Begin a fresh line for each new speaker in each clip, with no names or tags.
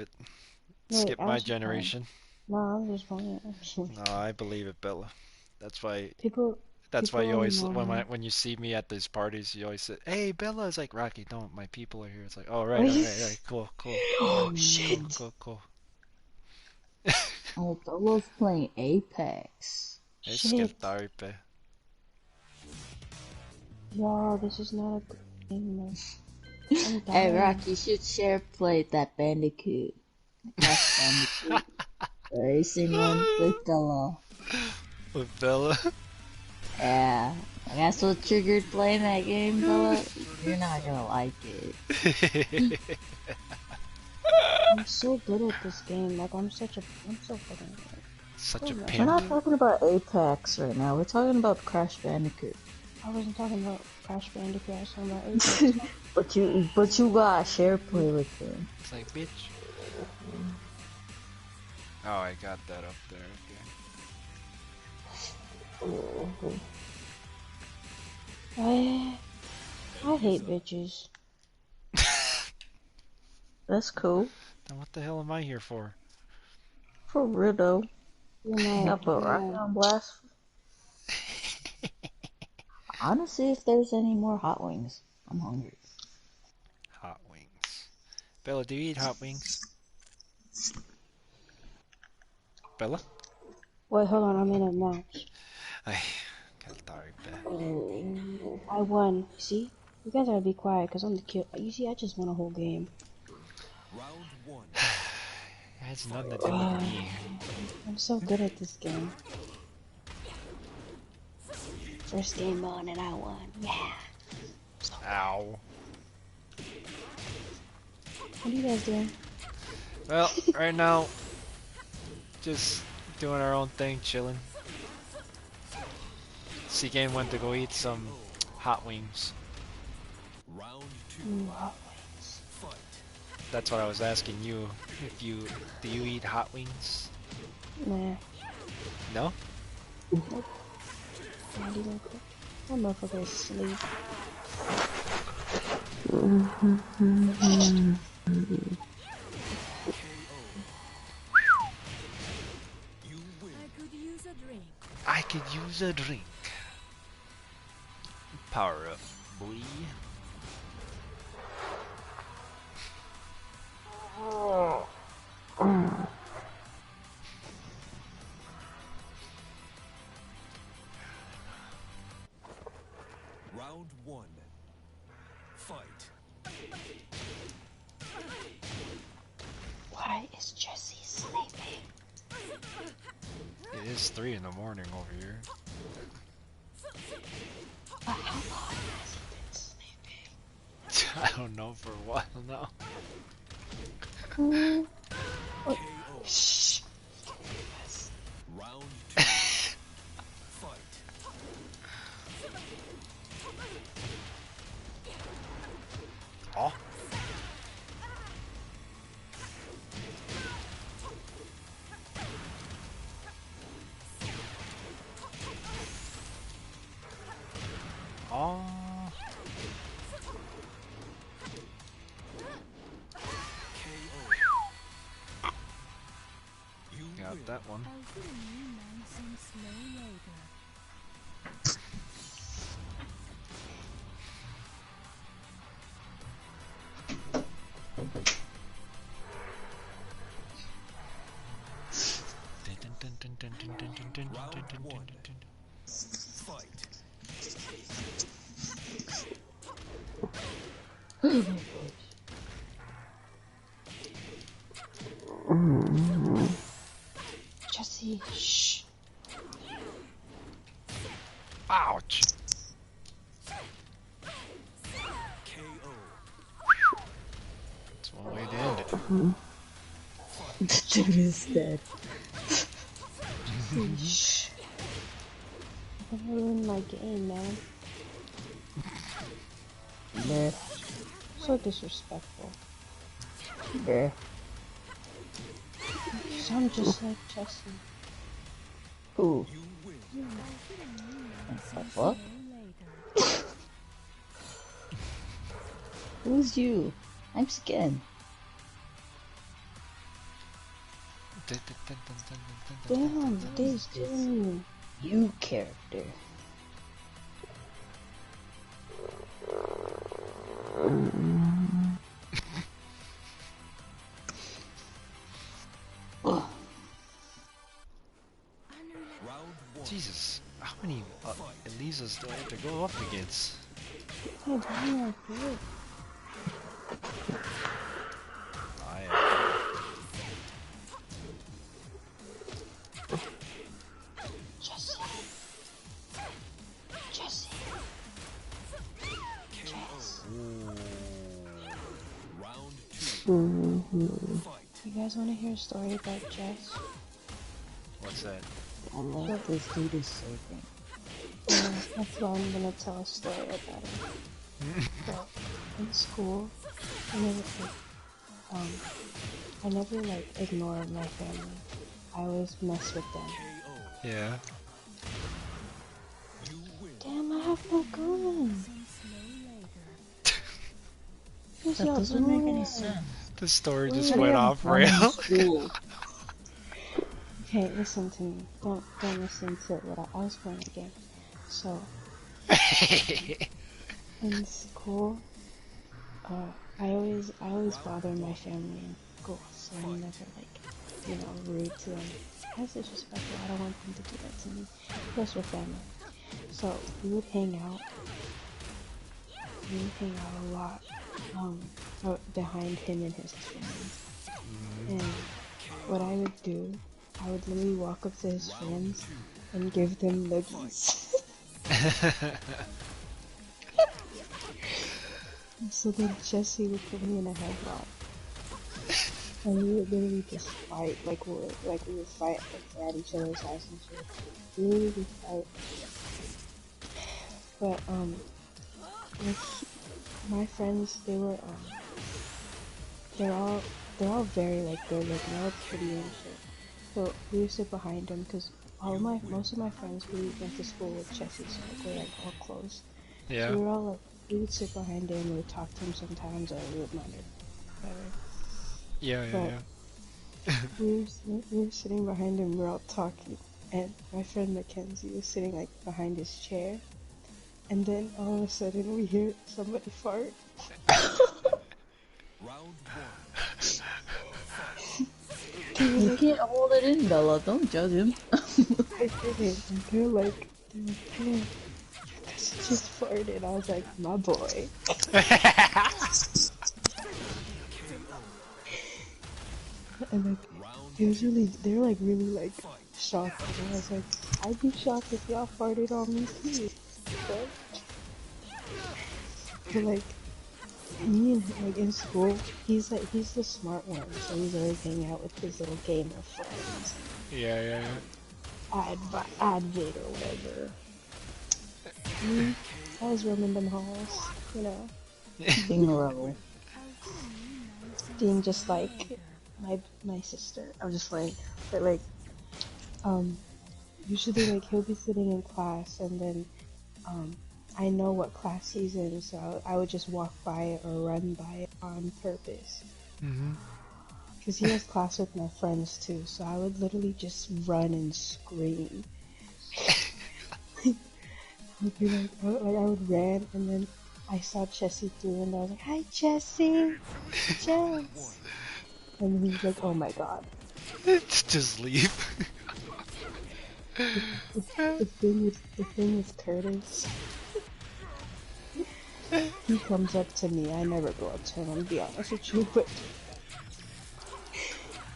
it.
Wait,
Skip
I
my
was just playing.
generation.
No, I was just playing.
No, I believe it, Bella. That's why.
People,
That's why you
people,
always when you see me at these parties, you always say, "Hey, Bella." It's like Rocky. Don't. My people are here. It's like, oh, right, all right, all right. Cool, cool. All right,
Oh
cool,
shit!
cool, cool.
Oh, Bella's playing Apex.
Es que
Shit!
tarpe.
Yo, this is not a good game, man. I'm
Hey,
dying.
Rock, you should share play that Bandicoot. Crash Bandicoot. The racing one with Bella.
With Bella.
Yeah. That's what triggered playing that game, Bella. You're not gonna like it.
I'm so good at this game. Like I'm so fucking good.
Such
Oh
a
man,
We're
pimp.
not talking about Apex right now. We're talking about Crash Bandicoot.
I wasn't talking about Crash Bandicoot. I was talking about Apex.
but you got share play with him.
It's like, bitch. Oh, I got that up there.
I hate bitches.
Okay.
That's cool.
Then what the hell am I here for?
For real though.
You're
Yeah,
not.
but
You're
Rocket
not.
on Blast. Honestly, if there's any more hot wings, I'm hungry.
Hot wings. Bella, do you eat hot wings? Bella?
Wait, hold on. I'm in a match.
Ay, catarpe.
Oh, I won. See? You guys gotta be quiet because I'm the kill. You see, I just won a whole game.
Round one.
It has nothing to do with me.
I'm so good at this game. First game on and I won. Yeah.
Ow.
What are you guys doing?
Well, right now, just doing our own thing, chilling. C-Game went to go eat some hot wings.
Round two.
Ooh, hot wings.
Fight.
That's what I was asking you. If you do you eat hot wings?
Nah,
No?
not even cook. That motherfucker is asleep.
You win.
I could use a drink.
I could use a drink. Power up, boy.
Round one. Fight.
Why is Jesse sleeping?
It is 3 in the morning over here.
How long has he been sleeping?
I don't know for a while now.
KO.
Shh.
Round two. Fight.
Oh. Oh.
KO. You
Got
win.
that one.
I'll put a new nonsense slow later.
Round one. Fight.
Jesse, shh.
Ouch.
KO.
That's one way to end it.
The dude is dead.
Shh. Don't ruin my game, man.
Bruh.
So disrespectful.
Bruh.
You sound just like Jesse.
Who?
You win.
The fuck?
Later.
Who's you? I'm skin.
Damn,
What
Dave's
is this?
killing me.
You character. Oh,
Round one.
Jesus, how many
Fight.
Elisas do I have to go up against?
Hey, damn, I feel.
I
Jesse. Jesse. Jess.
Ooh.
Round two. Fight.
You guys want to hear a story about Jess?
What's that?
I love this dude is surfing.
Yeah, that's why I'm gonna tell a story about it. So, in school, I never, um, I never like ignored my family. I always mess with them.
KO.
Yeah.
You win.
Damn, I have no gun.
Some slow later.
Who's
That
y'all
doesn't make any
doing?
sense.
The story
Where
just
are
went
you?
off
I'm in
rail.
school.
Okay, listen to me. Don't listen to what I was playing a game. So in school, I always bother my family in school, so I'm never like, rude to them. That's disrespectful. I don't want them to do that to me. Plus, we're family. So we would hang out. We would hang out a lot, behind him and his friends. And what I would do, I would literally walk up to his friends and give them nuggies. So then Jesse would put me in a headlock. And we would literally just fight, we would fight like, at each other's house and shit. We would literally fight. But, like, my friends, they're all very, like, good looking, they're all pretty and shit. So we would sit behind them, because most of my friends, we went to school with Jesse, so like, we're like all close. So
Yeah.
we were all like, we would sit behind him, we would talk to him sometimes, or we would monitor, whatever.
Yeah, yeah,
But
yeah.
we were sitting behind him, we were all talking, and my friend Mackenzie was sitting like behind his chair, and then all of a sudden we hear somebody fart.
Round one.
You can't hold it in, Bella. Don't judge him.
I didn't, and they're like, "Damn, your cousin just farted." I was like, my boy. And like, they were like really like shocked, and I was like, I'd be shocked if y'all farted on me too. But like, me and him, like in school, he's the smart one, so he's always hanging out with his little gamer friends,
Yeah, yeah, yeah.
Advid or whatever. Me, I was roaming them halls,
Being a rebel.
being just like my sister. I'm just like, but like, usually like he'll be sitting in class, and then I know what class he's in, so I would just walk by it or run by it on purpose.
Mhm.
Because he has class with my friends too, so I would literally just run and scream. I'd be like, I would ran, and then I saw Chessie through, and I was like, "Hi, Chessie, Jess," and he's like, "Oh my god."
Just leave.
The thing with Curtis, he comes up to me. I never go up to him, I'm gonna be honest with you, but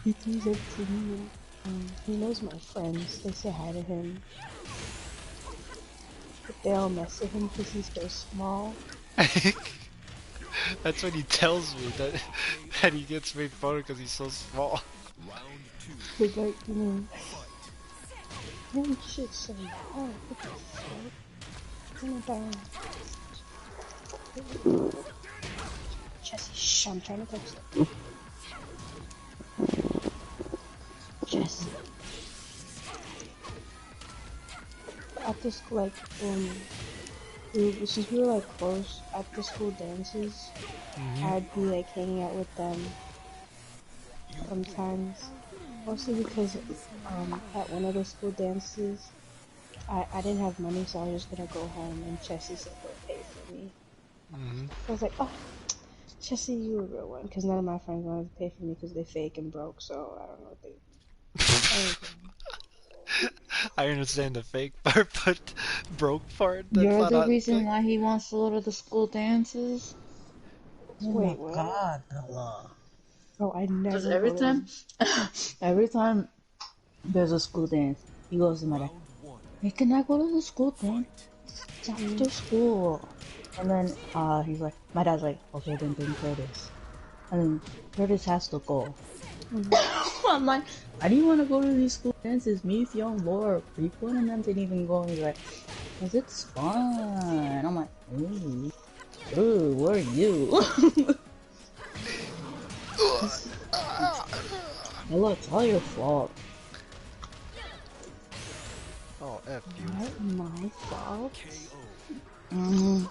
he comes up to me, and he knows my friends. They say hi to him, but they all mess with him because he's so small.
That's what he tells me, that he gets made fun of because he's so small.
Round two.
But like, holy shit, so hard. What the fuck? Oh my god. Jesse, shh, I'm trying to text her. Jesse. At the school, like, since we were like close, at the school dances, I'd be like hanging out with them sometimes. Mostly because at one of the school dances, I didn't have money, so I was just gonna go home, and Chessie said he'll pay for me.
Mm-hmm.
So I was like, oh, Chessie, you a real one, because none of my friends wanted to pay for me because they fake and broke, so I don't know what they. I didn't care.
I understand the fake part, but broke part, that's
You're
not
the
a
reason
thing.
why he wants to go to the school dances? Oh my
Wait, what?
god, Bella.
Bro, I
Because
never
every
go to
time,
them.
every time there's a school dance, he goes to my dad.
Round one.
Hey, can I go to the school dance?
Fight.
It's after school. And then he's like, my dad's like, okay, then bring Curtis. And then Curtis has to go.
Mm-hmm.
I'm like, why do you want to go to these school dances? Me, Theo, and Laura, Frequent, and them didn't even go. And he's like, cause it's fun. I'm like, ooh, where are you? Well, it's all your fault.
Oh, F you.
Not my fault.
KO.
Mm,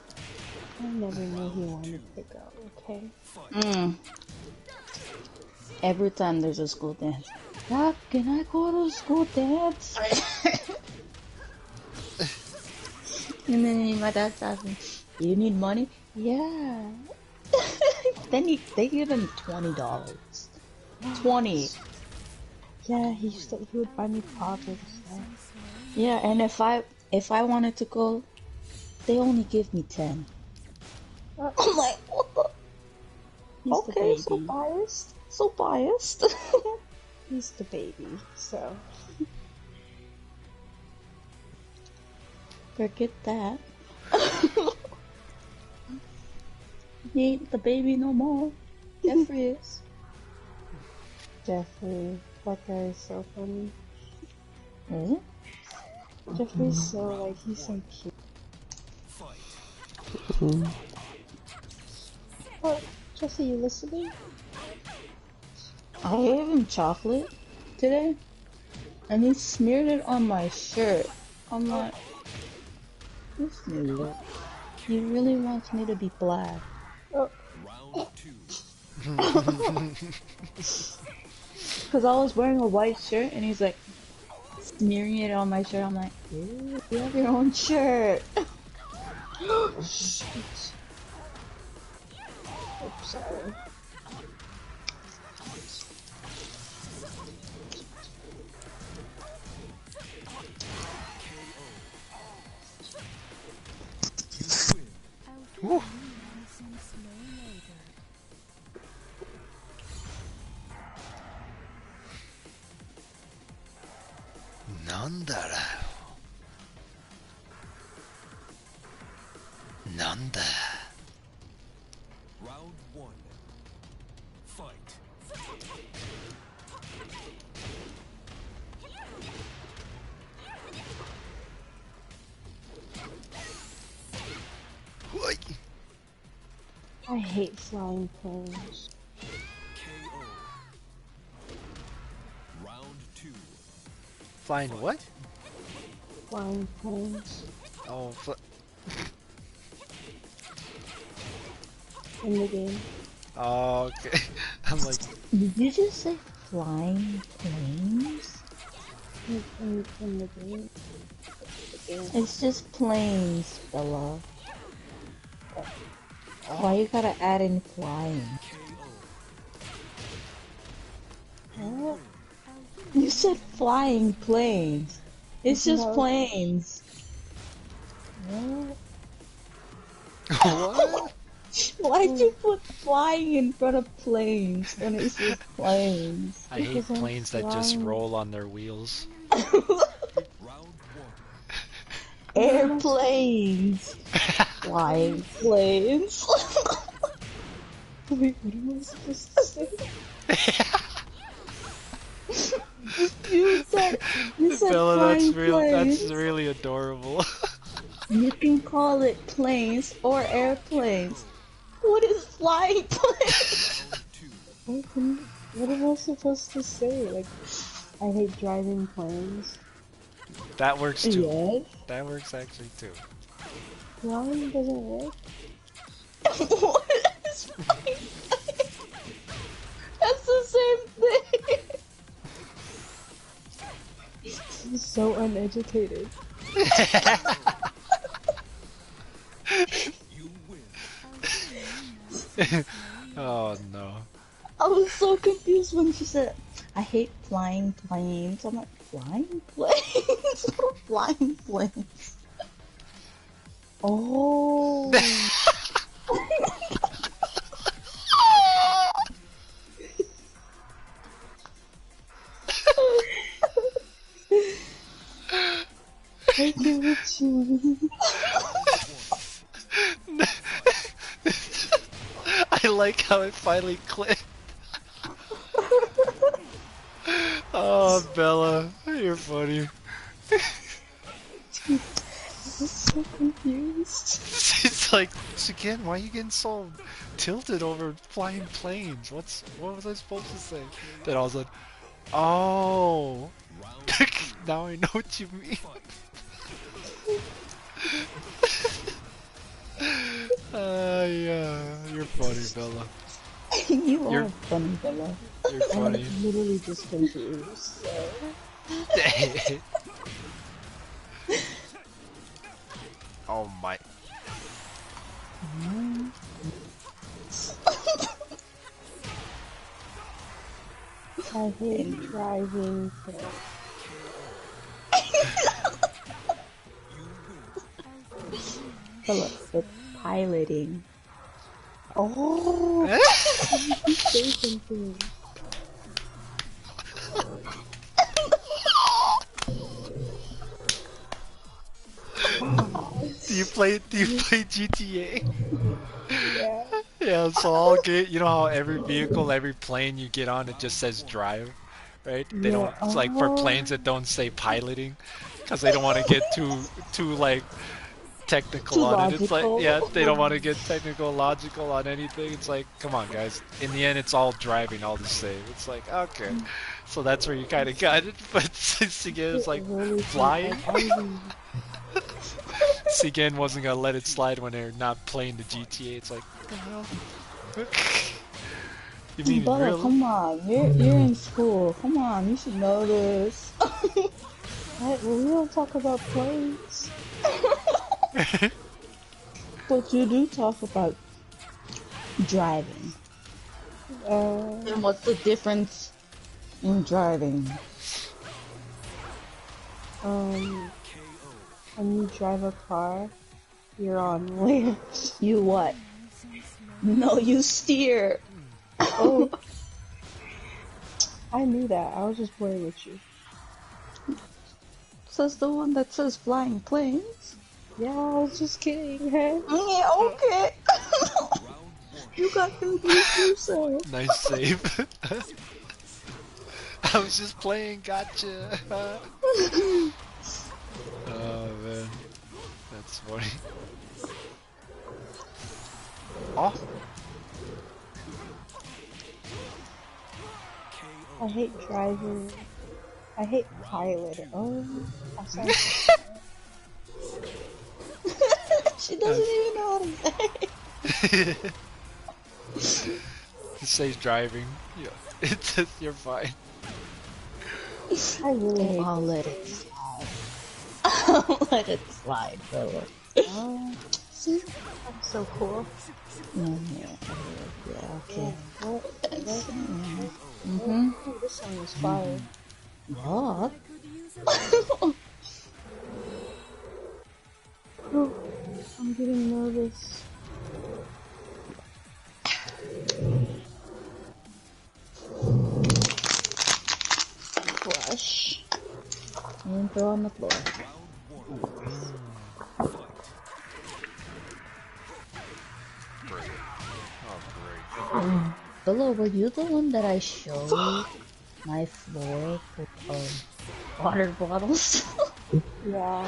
I never knew he wanted to go, okay?
Fight.
mm. Every time there's a school dance, Dad, can I go to school dance? And then my dad's asking, do you need money? Yeah. Then they give him $20. 20.
Yeah, he would buy me pop and stuff.
Yeah, and if I wanted to go, they only give me 10. I'm like, what the?
He's the
Okay, so
baby.
biased. So biased.
He's the baby, so.
Forget that. He ain't the baby no more. Jeffrey is.
Jeffrey, that guy is so funny.
Is it?
Jeffrey's so, like, he's so cute.
Fight.
What? Jesse, you listening?
I gave him chocolate today, and he smeared it on my shirt. I'm like, this nigga, he really wants me to be black.
Oh,
Round two.
Cause I was wearing a white shirt, and he's like smearing it on my shirt. I'm like, ew, you have your own shirt.
shit. Oops, sorry.
You win.
I'll find you nice and slow later.
Nandara. Nanda.
Round one. Fight.
Oi.
I hate flying planes.
KO. Round two.
Flying what?
Flying planes
Oh,
in the game.
oh, okay. I'm like,
Did you just say flying planes?
In the game. The game.
It's just planes, Bella. Why you gotta add in flying?
KO.
What?
You said flying planes. It's just
No.
planes.
What?
what?
Why'd you put flying in front of planes when it's just planes?
I hate
Because I'm
planes that just
flying.
roll on their wheels.
Round one.
Airplanes. Flying planes.
Wait, what am I supposed to say?
you said
Bella,
flying
that's real.
planes.
That's really adorable.
You can call it planes or airplanes. What is flying planes?
Round two.
What am I supposed to say? Like, I hate driving planes.
That works too.
Yes.
That works actually too.
Flying doesn't work?
What is flying planes? That's the same thing.
so uneducated.
You win.
Oh no.
I was so confused when she said, I hate flying planes. I'm like, flying planes? What are flying planes?
Oh. I get what you mean.
I like how it finally clicked. Oh, Bella, you're funny.
I was so confused.
It's like, again, why are you getting so tilted over flying planes? What was I supposed to say? Then I was like, oh,
Round two.
now I know what you mean. Yeah, you're funny, Bella.
You
You're
are funny, Bella.
you're
I'm
funny.
literally just confused. So.
Oh my.
I hate driving.
Bella, it's piloting.
Oh, say something.
Do you play GTA?
Yeah.
Yeah, so I'll get, you know how every vehicle, every plane you get on, it just says drive, right? They
Yeah.
don't, it's like for
Oh.
planes that don't say piloting, because they don't want to get too like technical
Too
on it. It's like,
logical.
yeah, they don't want to get technical, logical on anything. It's like, come on, guys. In the end, it's all driving, all the same. It's like, okay, so that's where you kind of got it. But since again, it's
It
like
really feels
flying.
like driving.
Again wasn't gonna let it slide when they're not playing the GTA. It's like, what the hell? You mean in
Bella,
real?
come on. You're in school. Come on, you should know this.
Right? Well, we don't talk about planes,
But you do talk about driving.
uh,
And what's the difference in driving?
when you drive a car, you're on land.
You what? No, you steer.
Oh, I knew that. I was just playing with you.
Says the one that says flying planes.
Yeah, I was just kidding, hey?
Yeah, okay.
Round one.
You got confused yourself.
Nice save. I was just playing, gotcha. Oh man, that's funny. Oh,
I hate driving. I hate piloting. Oh, I'm sorry.
She doesn't even know how to say.
it says driving. Yeah, it's just, you're fine.
I really hate
I'll let it slide. I'll let it slide, Bella.
See? I'm so cool.
Yeah, okay.
What?
Mm-hmm.
Oh, this song is fire.
What?
Oh, I'm getting nervous.
Flush. And throw on the floor.
Great. Oh great.
Bella, were you the one that I showed my floor full of water bottles?
Yeah.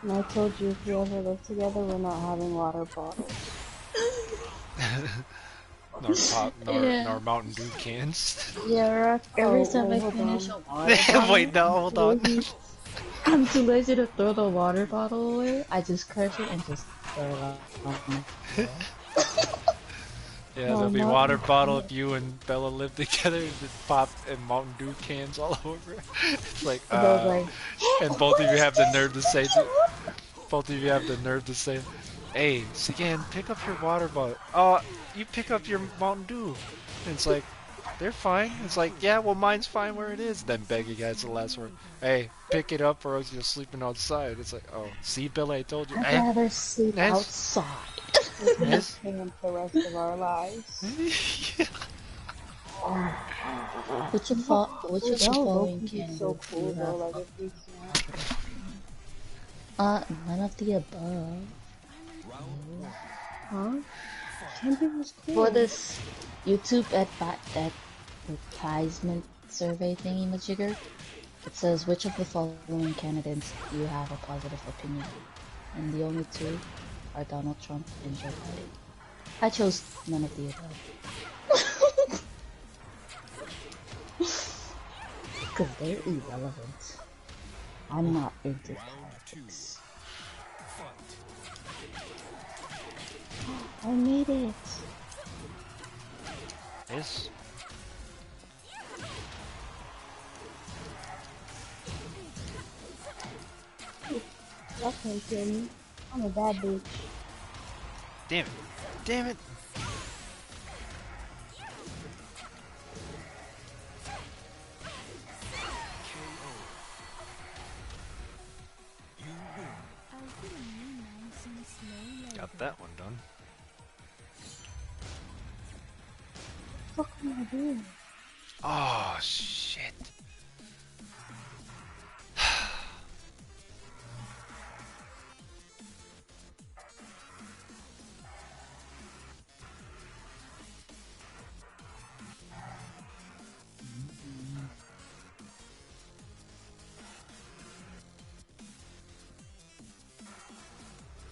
And I told you if we ever live together, we're not having water bottles.
Nor Mountain Dew cans.
Yeah, Rock, every
Oh,
time
wait,
I
hold
finish
on.
a water bottle,
Wait, no, hold on.
I'm too lazy to throw the water bottle away. I just crush it and just throw it on the floor.
Yeah,
No,
there'll be
not
water bottle
not-
if you and Bella live together and just pop and Mountain Dew cans all over. It's like,
They'll like,
and both of you have the nerve to say,
"What?"
both of you have the nerve to say, hey, Sigan, pick up your water bottle. You pick up your Mountain Dew. And it's like, they're fine. It's like, yeah, well, mine's fine where it is. Then Becky gets the last word. Hey, pick it up or else you're sleeping outside. It's like, oh, see, Bella, I told you.
I'd
Eh,
rather sleep
yes,
outside.
With these
yes.
pants the rest of our lives.
Which of
But
the
that would
following
low-key be so
candidates do you
cool
have?
though, like if we snapped.
None of the above.
Huh? Camping was
For
cool.
this YouTube advertisement survey thingy majigger, it says which of the following candidates do you have a positive opinion? And the only two are Donald Trump and Joe Biden. I chose none of the above. Because they're irrelevant. I'm not into politics.
I made it.
Yes.
Y'all can't kill me. I'm a bad bitch.
Damn it. Damn it.
I'll put a new nonsense low later.
Got that one done.
What the fuck am I doing?
Oh, shit.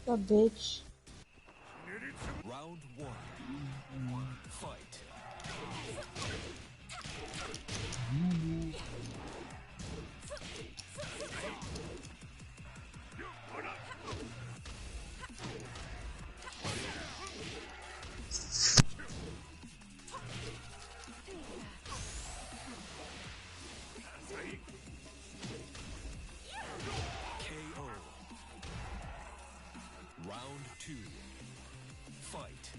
The bitch.
Round one. Fight. KO. Round two. Fight.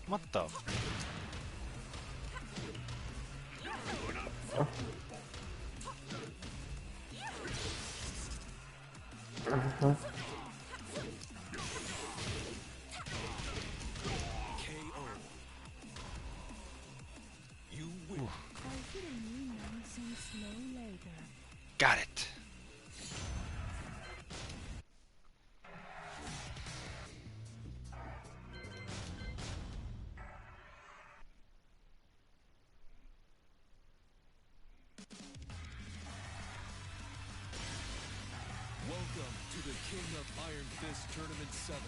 What the?
KO. You win.
I'll put a new nonsense low later.
Got it.
Welcome to the King of Iron Fist Tournament 7.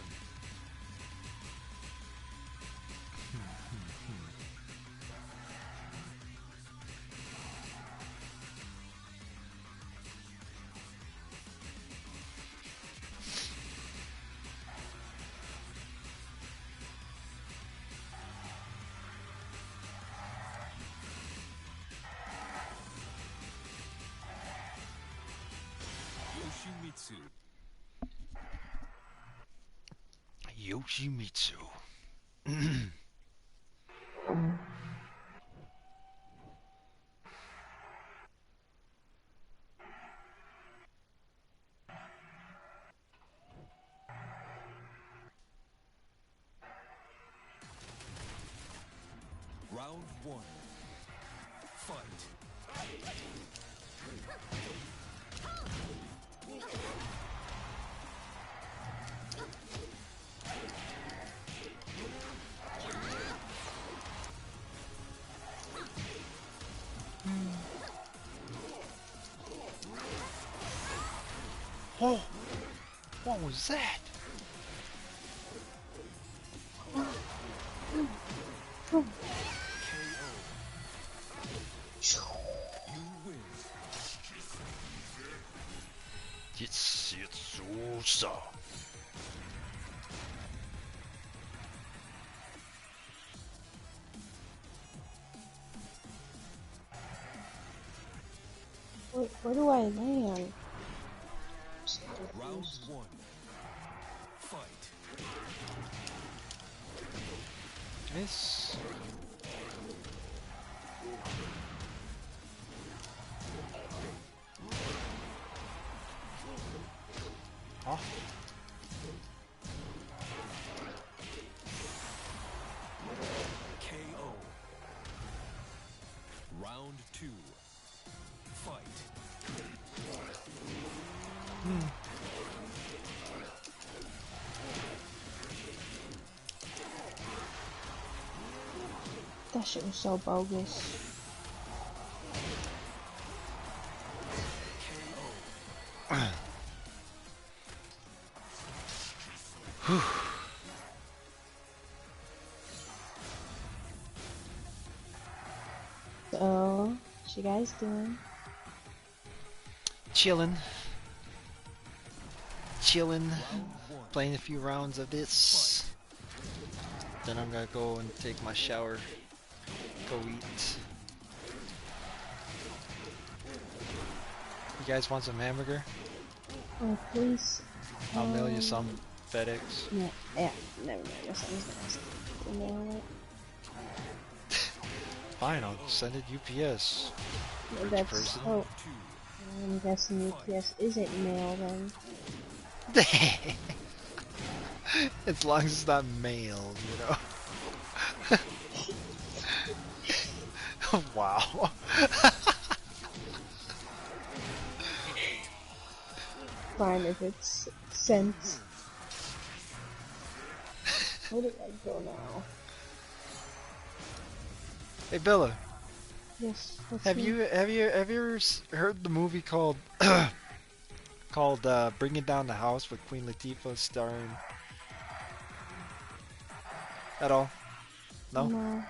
Yoshimitsu.
Yoshimitsu.
Round one. Fight.
Oh, what was that?
KO. You win.
Yes.
Wait, where do I land? I'm so
Round
confused.
1. Fight.
Miss. Oh.
KO. Round 2. Fight.
That shit was so bogus. So, what you guys doing?
Chillin'. Chillin'.
Round 1.
Playing a few rounds of this. Then I'm gonna go and take my shower. Go eat. You guys want some hamburger?
Oh, please.
I'll mail you some. FedEx.
No, yeah, never mind. That's what I was gonna ask. You know
Fine, I'll send it UPS.
what?
Rich
That's
person.
oh, I'm guessing UPS isn't mail then.
As long as it's not mailed, you know. Wow.
Fine if it's sent. Where did I go now?
Hey Bella,
Yes.
have you ever heard the movie called Bringing Down the House with Queen Latifah starring at all? No?
No.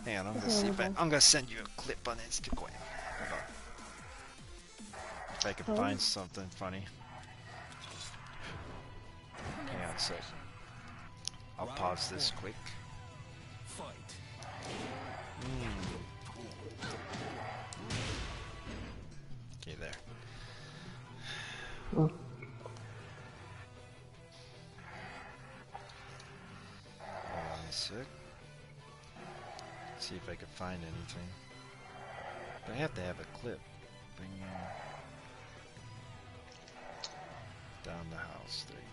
Hang on, I'm gonna
That's
see if
horrible.
I'm gonna send you a clip on Instagram. Hold on. If I can
Oh.
find something funny. Hang on a sec. I'll pause this quick.
Fight.
Okay, there.
Oh.
Hold on a sec. See if I can find anything. But I have to have a clip. Bring down the house. There you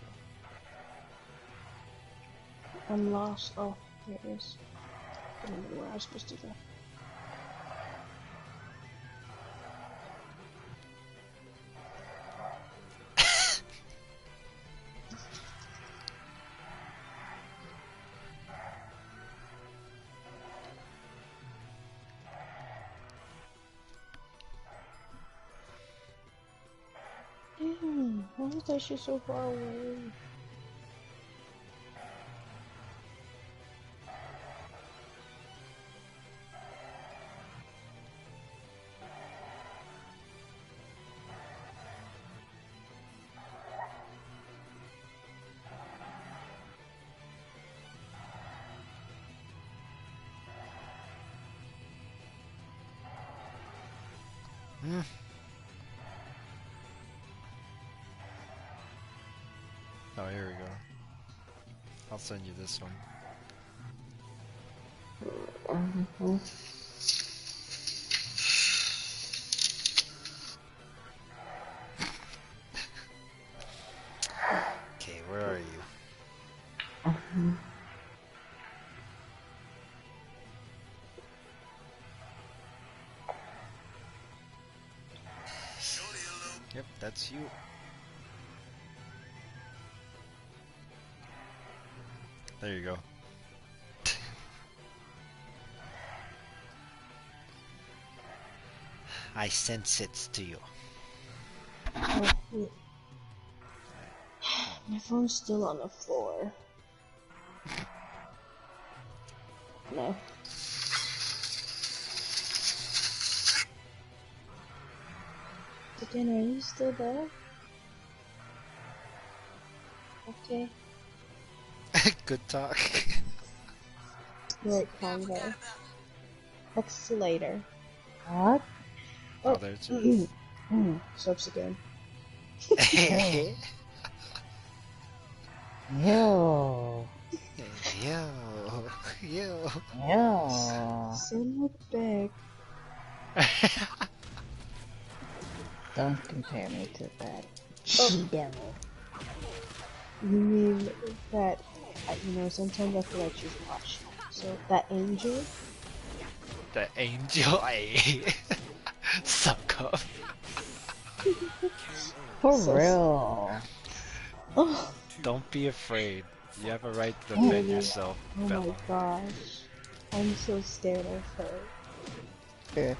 go.
I'm lost. Oh, there it is. I don't know where I was supposed to go. Damn, why is that shit so far away?
Oh, here we go. I'll send you this one. Okay, where are you? Yep, that's you. There you go. I sense it to you.
Oh, wait. My phone's still on the floor. No. Again, are you still there? Okay.
Good talk.
Great convo. Text you later. What?
Oh,
Oh,
there's it.
subs again.
Ew. Ew.
Yo, yo.
Ew.
Son of a
Don't compare me to that
Oh.
she-devil.
You mean that, sometimes I feel like she's washed. So, that angel?
The angel, suck up.
For
So-
real.
Oh,
Don't be afraid. You have a right to
Oh,
defend
yeah.
yourself,
oh
Bella.
my gosh. I'm so scared of her.
Sure.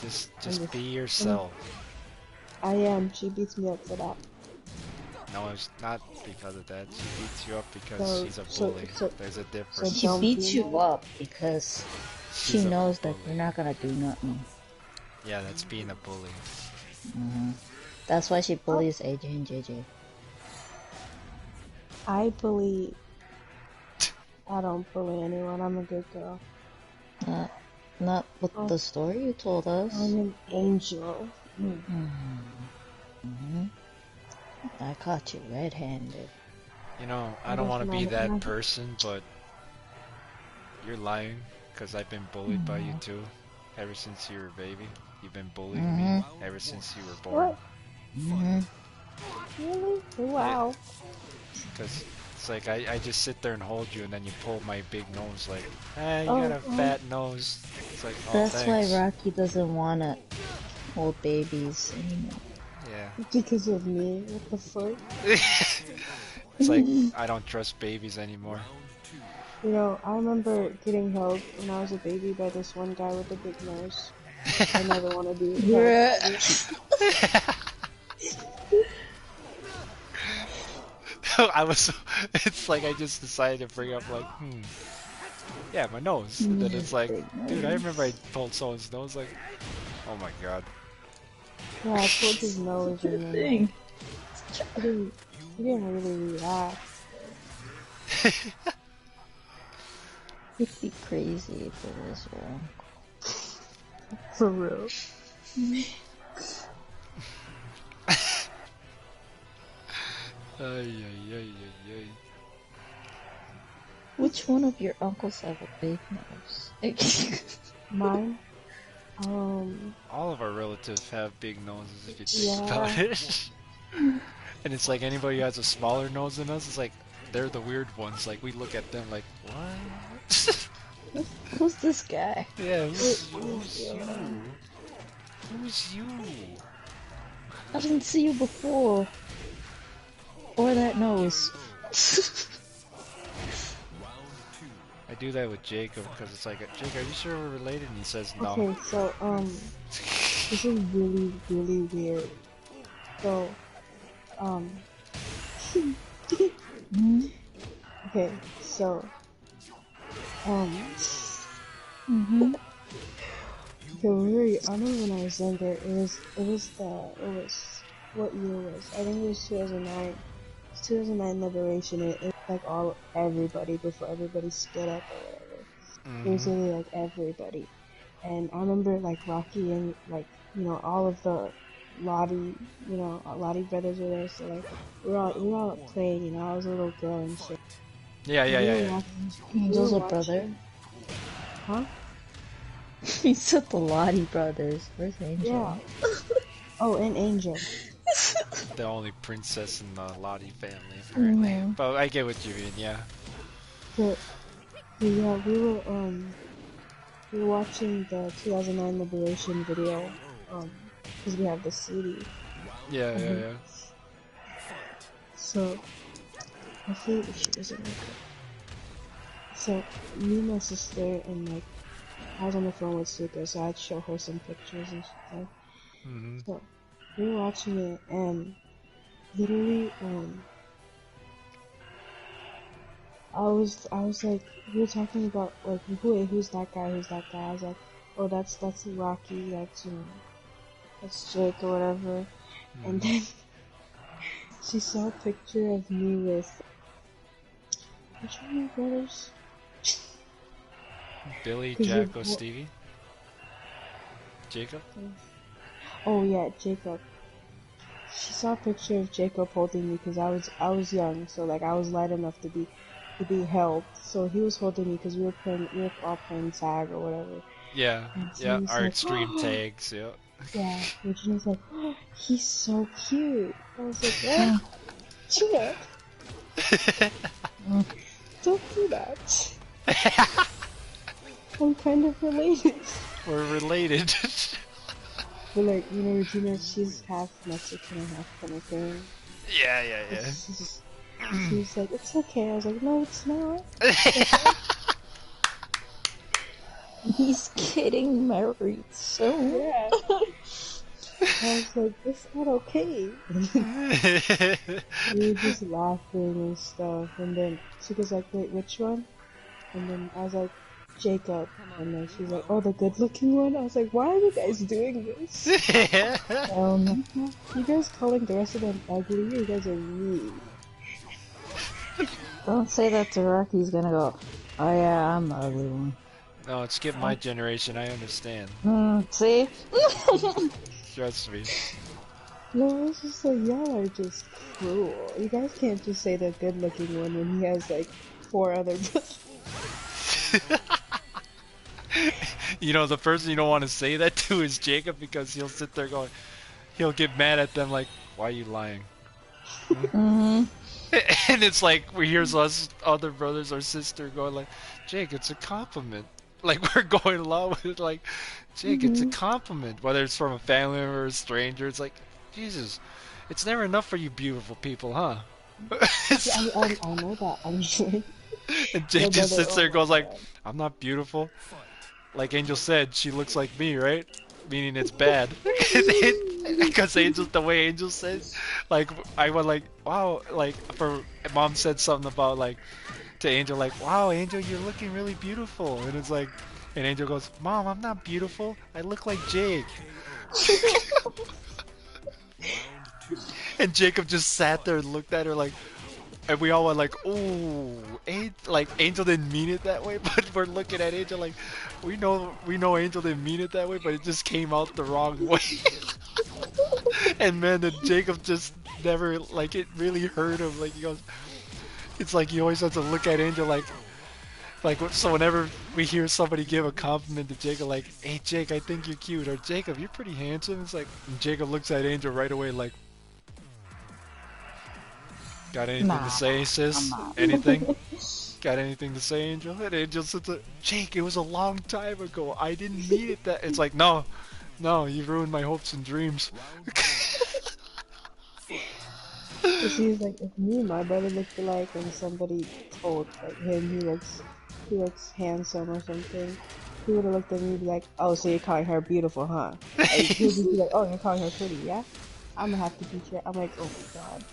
Just
just-
be yourself.
I am. She beats me up for that.
No, it's not because of that. She beats you up because
So-
she's a
so-
bully.
so-
There's a difference.
She
Don't
beats
be
you
mad.
up because she
She's a
knows that
bully.
you're not gonna do nothing.
Yeah, that's being a bully.
That's why she bullies AJ and JJ.
I bully. I don't bully anyone. I'm a good girl.
Not with
Oh.
the story you told us.
I'm an angel.
I caught you red-handed.
You know, I
I
don't
guess
want to be
not-
that
not-
person, but you're lying, because I've been bullied by you too. Ever since you were a baby. You've been bullying me ever since you were born.
What? Really? Wow.
Because it's like, I just sit there and hold you, and then you pull my big nose like, you
Oh,
got a fat nose. It's like, oh,
That's
thanks.
why Rocky doesn't wanna hold babies anymore.
Yeah.
Because of me. What the fuck?
It's like, I don't trust babies anymore.
I remember getting held when I was a baby by this one guy with a big nose. I never want to be held.
It's like I just decided to bring up like, yeah, my nose. And then it's like, dude, I remember I pulled someone's nose, like, oh my god.
Yeah, I pulled his nose and then he didn't really react.
It'd be crazy if it was wrong.
For real.
Ay, ay, ay, ay, ay.
Which one of your uncles have a big nose?
Mine?
All of our relatives have big noses if you think
Yeah.
about it. And it's like anybody who has a smaller nose than us, it's like, they're the weird ones. Like, we look at them like, what?
Who's this guy?
Yeah, who's you? Who's you?
I didn't see you before. Or that nose.
I do that with Jacob because it's like, Jake, are you sure we're related? And he says no.
Okay, so, this is really, really weird. So, okay, so, okay, I remember when I was younger, what year was, I think it was 2009, 2009 Liberation, it was like everybody before everybody split up or whatever. It was really like everybody. And I remember like Rocky and like, all of the Lottie, Lottie brothers were there, so like, we were all playing, I was a little girl and shit.
Yeah.
Angel's
We
a
were
brother.
Huh?
He said the Lottie brothers. Where's Angel?
Yeah. Oh, and Angel.
The only princess in the Lottie family, apparently. But I get what you mean, yeah.
But yeah, we were watching the 2009 Liberation video, because we have the CD.
Yeah.
So, I think she doesn't like it. So, me and my sister and like, I was on the phone with Suka, so I'd show her some pictures and stuff. So, we were watching it and literally, I was like, we were talking about like, who's that guy? Who's that guy? I was like, oh, that's Rocky. That's Jake or whatever. And then she saw a picture of me with which one of my brothers?
Billy,
'Cause
Jack,
you-
or Stevie? Jacob?
Oh yeah, Jacob. She saw a picture of Jacob holding me because I was young, so like I was light enough to be held. So he was holding me because we were all playing tag or whatever.
Yeah,
And she
yeah,
was
our
like,
extreme tags, yeah.
yeah. Regina's like, he's so cute. I was like, what? Gina, don't do that. I'm kind of related.
We're related.
But like, Regina, she's half Mexican and half Puerto Rican.
Yeah, yeah, yeah.
She was like, it's okay. I was like, no, it's not.
He's getting married soon.
Yeah. I was like, it's not okay. We were just laughing and stuff. And then she goes like, wait, which one? And then I was like, Jacob. And then she's like, oh, the good looking one? I was like, why are you guys doing this? You guys calling the rest of them ugly? You guys are rude.
Don't say that to Rocky. He's gonna go, oh yeah, I'm the ugly one.
No, skip my generation, I understand.
See?
Trust me.
No, it's just like, y'all are just cruel. You guys can't just say the good looking one when he has like 4 other brothers.
You know, the person you don't want to say that to is Jacob because he'll sit there going, he'll get mad at them like, why are you lying?
Mm-hmm.
And it's like, we hear us other brothers or sister going like, Jake, it's a compliment. Like, we're going along with it like, Jake, it's a compliment. Whether it's from a family member or a stranger, it's like, Jesus, it's never enough for you beautiful people, huh?
I know that, I'm sure.
And Jake just sits there and goes like, I'm not beautiful. Like Angel said, she looks like me, right? Meaning it's bad. Because Angel, the way Angel says, like, I went like, wow, like, for Mom said something about like, to Angel like, wow, Angel, you're looking really beautiful. And it's like, and Angel goes, Mom, I'm not beautiful. I look like Jake. And Jacob just sat there and looked at her like, and we all went like, ooh, like Angel didn't mean it that way, but we're looking at Angel like, we know Angel didn't mean it that way, but it just came out the wrong way. And man, then Jacob just never, like, it really hurt him. Like, he goes, it's like he always has to look at Angel like, so whenever we hear somebody give a compliment to Jacob, like, hey Jake, I think you're cute, or Jacob, you're pretty handsome. It's like, and Jacob looks at Angel right away like, got anything to say, sis? Anything? Got anything to say, Angel? And Angel sits there, Jake, it was a long time ago. I didn't mean it that. It's like, no, you ruined my hopes and dreams.
She's like, if me and my brother looked alike and somebody told like him he looks handsome or something, he would have looked at me and be like, oh, so you're calling her beautiful, huh? Like, he would just be like, oh, you're calling her pretty, yeah? I'm gonna have to beat you. I'm like, oh my god.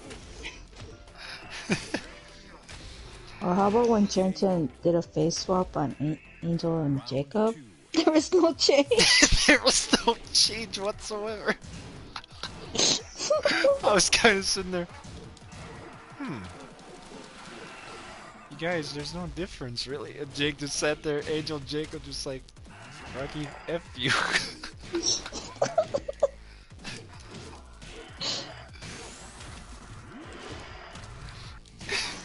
Or how about when Chen did a face swap on Angel and Jacob? There was no change.
There was no change whatsoever. I was kind of sitting there, you guys, there's no difference really. And Jake just sat there, Angel, Jacob just like, Rocky, F you.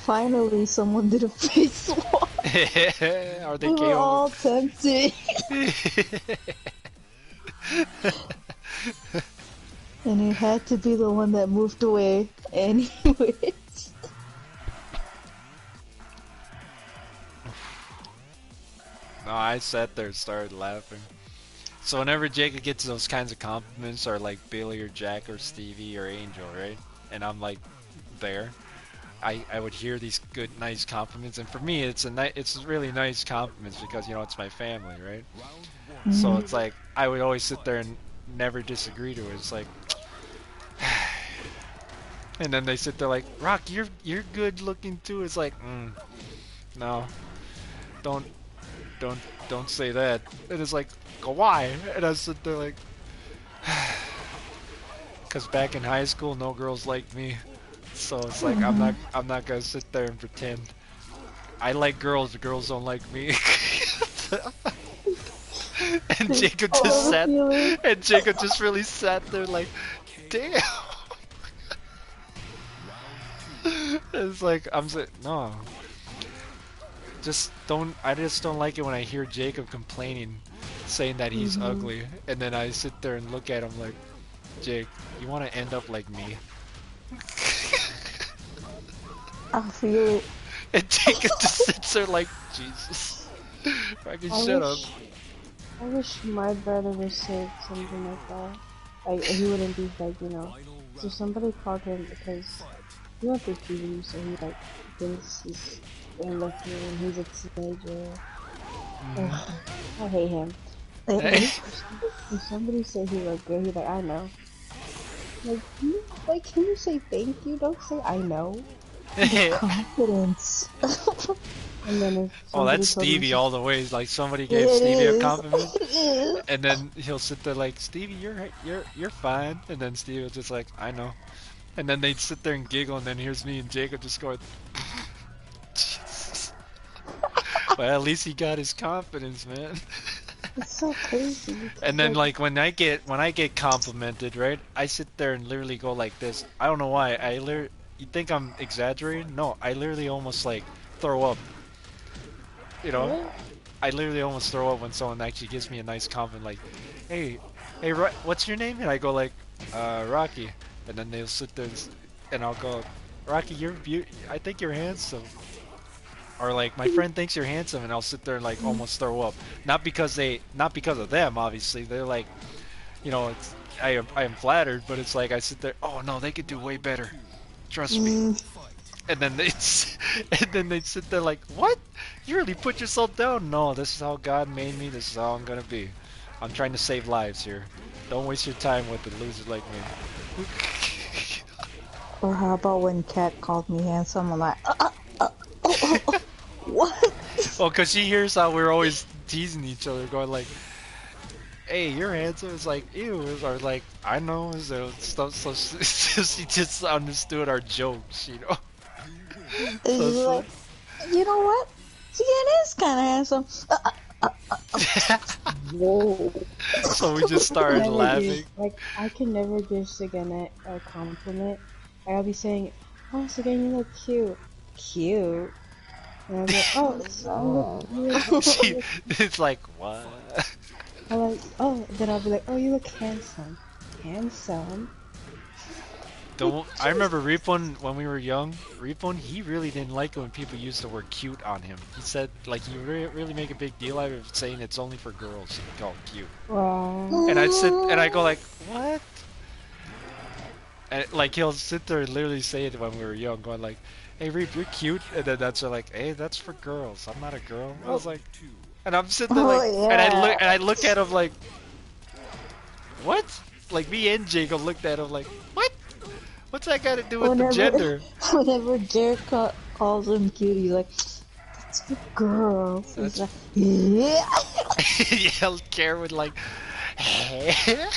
Finally, someone did a face swap.
Are they
We were all
KO?
tempted. And it had to be the one that moved away. Anyways.
No, I sat there and started laughing. So whenever Jacob gets those kinds of compliments, or like Billy or Jack or Stevie or Angel, right? And I'm like there, I would hear these good, nice compliments, and for me, it's really nice compliments because you know it's my family, right? So it's like I would always sit there and never disagree to it. It's like, and then they sit there like, Rock, you're good looking too. It's like, no, don't say that. And it's like, why? And I sit there like, because back in high school, no girls liked me. So it's like, I'm not gonna sit there and pretend. I like girls, the girls don't like me. And Jacob
Oh,
just
the feeling.
and Jacob just really sat there like, damn. It's like I'm saying, no, just don't. I just don't like it when I hear Jacob complaining, saying that he's
Mhm.
ugly, and then I sit there and look at him like, Jake, you want to end up like me?
I feel it.
And Jacob just sits there like, Jesus, fucking
I
shut up.
wish my brother was said something like that. Like he wouldn't be like, you know. So somebody called him because he went to TV, so he like thinks he's looking and he's a teenager. Ugh, I hate him. If somebody said he looked good, he's like, I know. Can you say thank you? Don't say I know. Confidence. And then if
Oh,
somebody
that's
told me,
Stevie all the way. Like somebody gave
it
Stevie a
is.
compliment,
It is.
and then he'll sit there like, Stevie, you're fine. And then Stevie will just like, I know. And then they'd sit there and giggle, and then here's me and Jacob just going, Jesus. But at least he got his confidence, man.
It's so crazy.
And
Because
then
like,
like when I get complimented, right? I sit there and literally go like this. I don't know why. You think I'm exaggerating? No, I literally almost like throw up. You know?
what?
I literally almost throw up when someone actually gives me a nice compliment like, "Hey, what's your name?" And I go like, Rocky." And then they'll sit there and I'll go, "Rocky, I think you're handsome." Or like, "My friend thinks you're handsome," and I'll sit there and like almost throw up. Not because of them, obviously. They're like, I am flattered, but it's like I sit there, "Oh no, they could do way better. Trust me." And then and then they sit there like, "What? You really put yourself down?" No, this is how God made me. This is how I'm gonna be. I'm trying to save lives here. Don't waste your time with a loser like me.
Or how about when Kat called me handsome? I'm like, what?
Well, cause she hears how we're always teasing each other, going like, "Hey, you're handsome." It's like, ew, or like, I know, so stuff. So she just understood our jokes, you know.
And
So
she's
it's
like,
like.
you know what? CN is kind of handsome. Whoa.
So we just
I can
started
never give
laughing.
I can never give Sagana a compliment. Like, I'll be saying, "Oh, Sagana, you look cute." Cute. And I'll be like, "Oh,
She, it's like, what?
I like, oh." Then I'll be like, "Oh, you look handsome." Handsome.
I remember Ripon when we were young. Ripon, he really didn't like it when people used the word cute on him. He said, like, you really make a big deal out of saying it's only for girls to be called cute.
Wow.
And I go like, what? And like he'll sit there and literally say it when we were young, going like, "Hey Reap, you're cute," and then that's like, "Hey, that's for girls. I'm not a girl." I was like, and I'm sitting there
Oh,
like,
yeah.
and I look at him like, what? Like me and Jacob looked at him like, what? What's that got to do with the
Whenever,
gender?
whenever Jared calls him cute, he's like, that's for girls. He's
That's
like, yeah.
yelled Care would like, I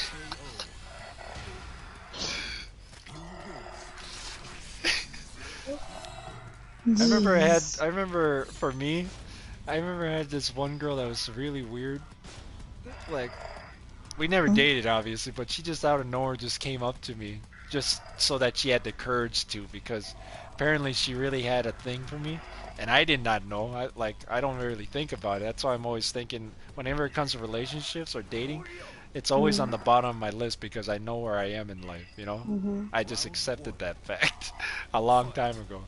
Jeez.
I remember for me, I remember I had this one girl that was really weird. Like, we never dated obviously, but she just out of nowhere just came up to me just so that she had the courage to, because apparently she really had a thing for me and I did not know. I don't really think about it. That's why I'm always thinking whenever it comes to relationships or dating, it's always on the bottom of my list because I know where I am in life, you know?
Mhm.
I just accepted that fact a long time ago.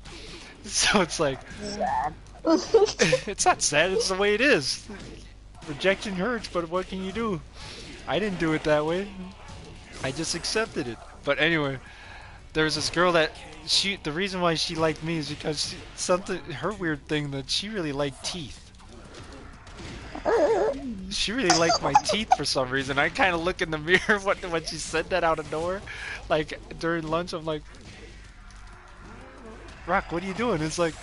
So it's like,
Sad.
it's not sad, it's the way it is. Rejection hurts, but what can you do? I didn't do it that way. I just accepted it. But anyway, there's this girl that the reason why she liked me is because her weird thing that she really liked teeth. She really liked my teeth for some reason. I kind of look in the mirror when she said that out of nowhere. Like during lunch, I'm like, Rock, what are you doing? It's like,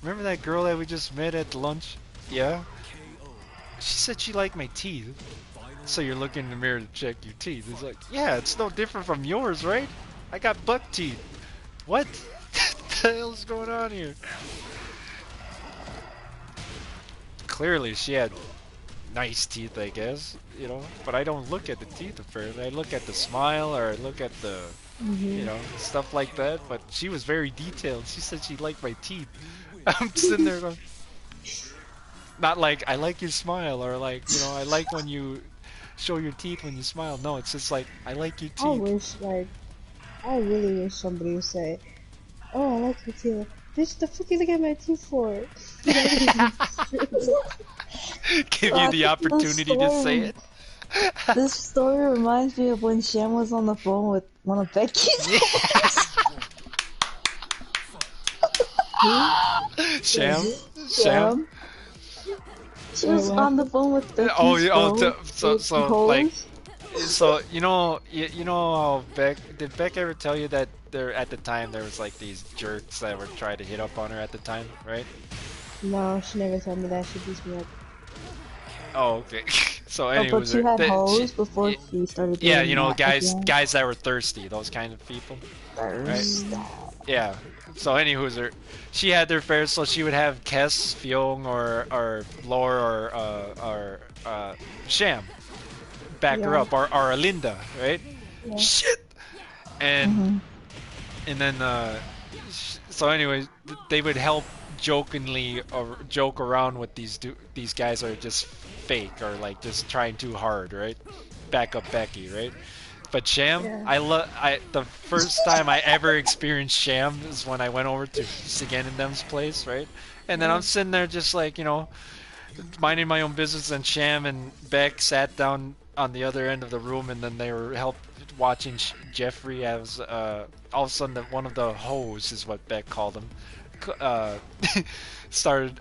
remember that girl that we just met at lunch? Yeah. She said she liked my teeth. So you're looking in the mirror to check your teeth. It's like, yeah, it's no different from yours, right? I got buck teeth. What? What the hell's going on here? Clearly, she had nice teeth, I guess, you know. But I don't look at the teeth apparently. I look at the smile or I look at the, you
Mhm.
know, stuff like that. But she was very detailed. She said she liked my teeth. I'm sitting there going, not like I like your smile or like, you know, I like when you show your teeth when you smile. No, it's just like I like your
I
teeth.
wish, like, I really wish somebody would say, "Oh, I like your teeth." Bitch, the fuck you look at my teeth for? That is
Give you
so
the opportunity to say it.
this story reminds me of when Sham was on the phone with one of Becky's
Yeah.
hoes.
who?
Sham, Sham.
Sham. She
Wait,
was
what
on the
happened?
phone with
Oh,
Becky's
oh,
phone.
so like,
Hoes.
so you know how did Beck ever tell you that there at the time there was like these jerks that were trying to hit up on her at the time, right?
No, she never told me that. She beats me up.
Oh, okay. So
Oh,
anyways,
but you had hoes before
y-
she started
yeah,
doing
you know,
that again.
guys that were thirsty, those kind of people, right?
First.
Yeah. So anywho's, she had their fair, so she would have Kess, Fyong, or Lore, or Sham back her
Yeah,
up, or Alinda, right?
yeah.
Shit. And
Mm-hmm.
and then so anyways, they would help jokingly or joke around with these guys are just fake or like just trying too hard, right? Back up Becky, right? But Sham,
Yeah.
I the first time I ever experienced Sham is when I went over to Sigan and them's place, right? And then I'm
Yeah.
sitting there just like, you know, minding my own business, and Sham and Beck sat down on the other end of the room, and then they were watching Jeffrey as all of a sudden one of the hoes is what Beck called him, uh, started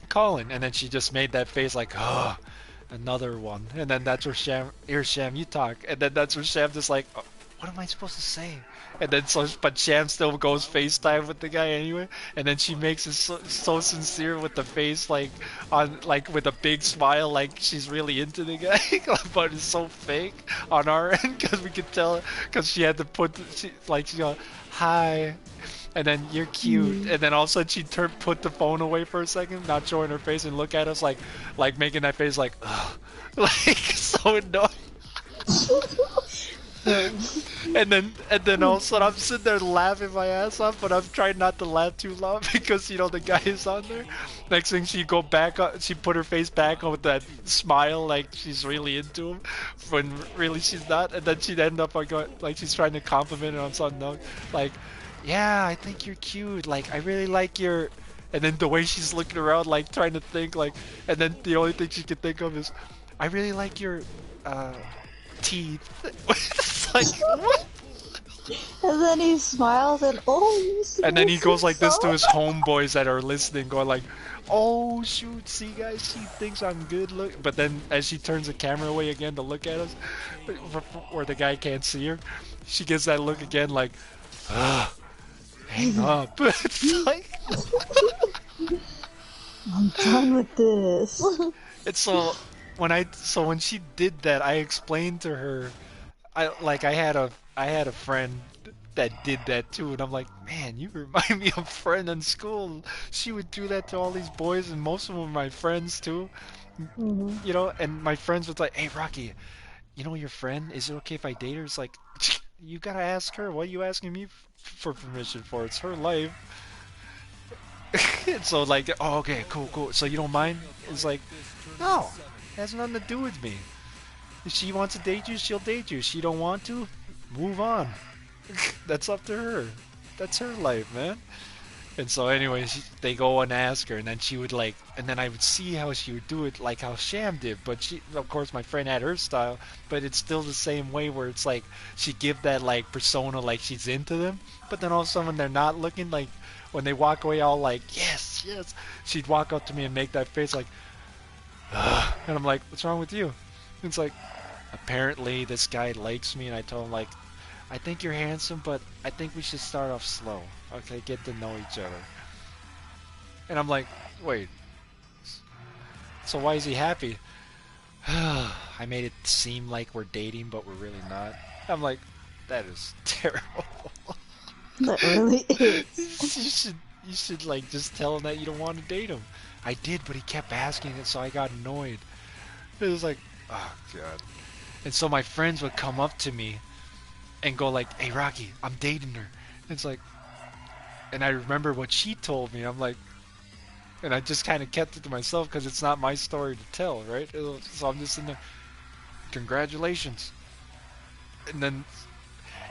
calling, and then she just made that face like, oh, another one, and then that's where Sham, here's Sham, you talk, and then that's where Sham just like, oh, what am I supposed to say? And then so, but Sham still goes FaceTime with the guy anyway, and then she makes it so sincere with the face, like on like with a big smile, like she's really into the guy, but it's so fake on our end because we could tell, because she had to put she go, hi, and then you're cute,
Mm.
and then all of a sudden she put the phone away for a second, not showing her face, and look at us like making that face like, ugh, like so annoying. And then all of a sudden I'm sitting there laughing my ass off, but I'm trying not to laugh too loud because you know the guy is on there. Next thing she go back on, she put her face back on with that smile like she's really into him, when really she's not. And then she'd end up like going, like she's trying to compliment him on something else, like, yeah, I think you're cute. Like I really like your. And then the way she's looking around, like trying to think, like, and then the only thing she can think of is, I really like your uh, teeth. It's like what?
And then he smiles and oh, you see
And
my
then he goes like this to
so.
his homeboys that are listening, going like, "Oh shoot, see guys, she thinks I'm good look." But then as she turns the camera away again to look at us, where the guy can't see her, she gets that look again, like, "Ah, hang up." It's like,
I'm done with this.
it's so when she did that, I explained to her, I had a friend that did that too, and I'm like, man, you remind me of a friend in school. She would do that to all these boys, and most of them were my friends too.
Mhm.
You know, and my friends would like, hey Rocky, you know your friend? Is it okay if I date her? It's like, you gotta ask her. What are you asking me for permission for? It's her life. And so like, oh okay, cool, cool. So you don't mind? It's like, no, it has nothing to do with me. If she wants to date you, she'll date you. If she don't want to, move on. That's up to her. That's her life, man. And so, anyway, they go and ask her, and then she would like, and then I would see how she would do it, like how Sham did. But she, of course, my friend had her style, but it's still the same way where it's like she give that like persona, like she's into them. But then all of a sudden, when they're not looking, like when they walk away, all like yes, yes, she'd walk up to me and make that face like, ugh. And I'm like, what's wrong with you? And it's like, apparently this guy likes me, and I told him like, I think you're handsome, but I think we should start off slow. Okay, get to know each other. And I'm like, wait, so why is he happy? I made it seem like we're dating, but we're really not. I'm like, that is terrible.
That really
you
is.
should you should like just tell him that you don't want to date him. I did, but he kept asking it, so I got annoyed. It was like, oh god. And so my friends would come up to me and go like, "Hey Rocky, I'm dating her." It's like, and I remember what she told me. I'm like, and I just kind of kept it to myself because it's not my story to tell, right? So I'm just in there, congratulations. And then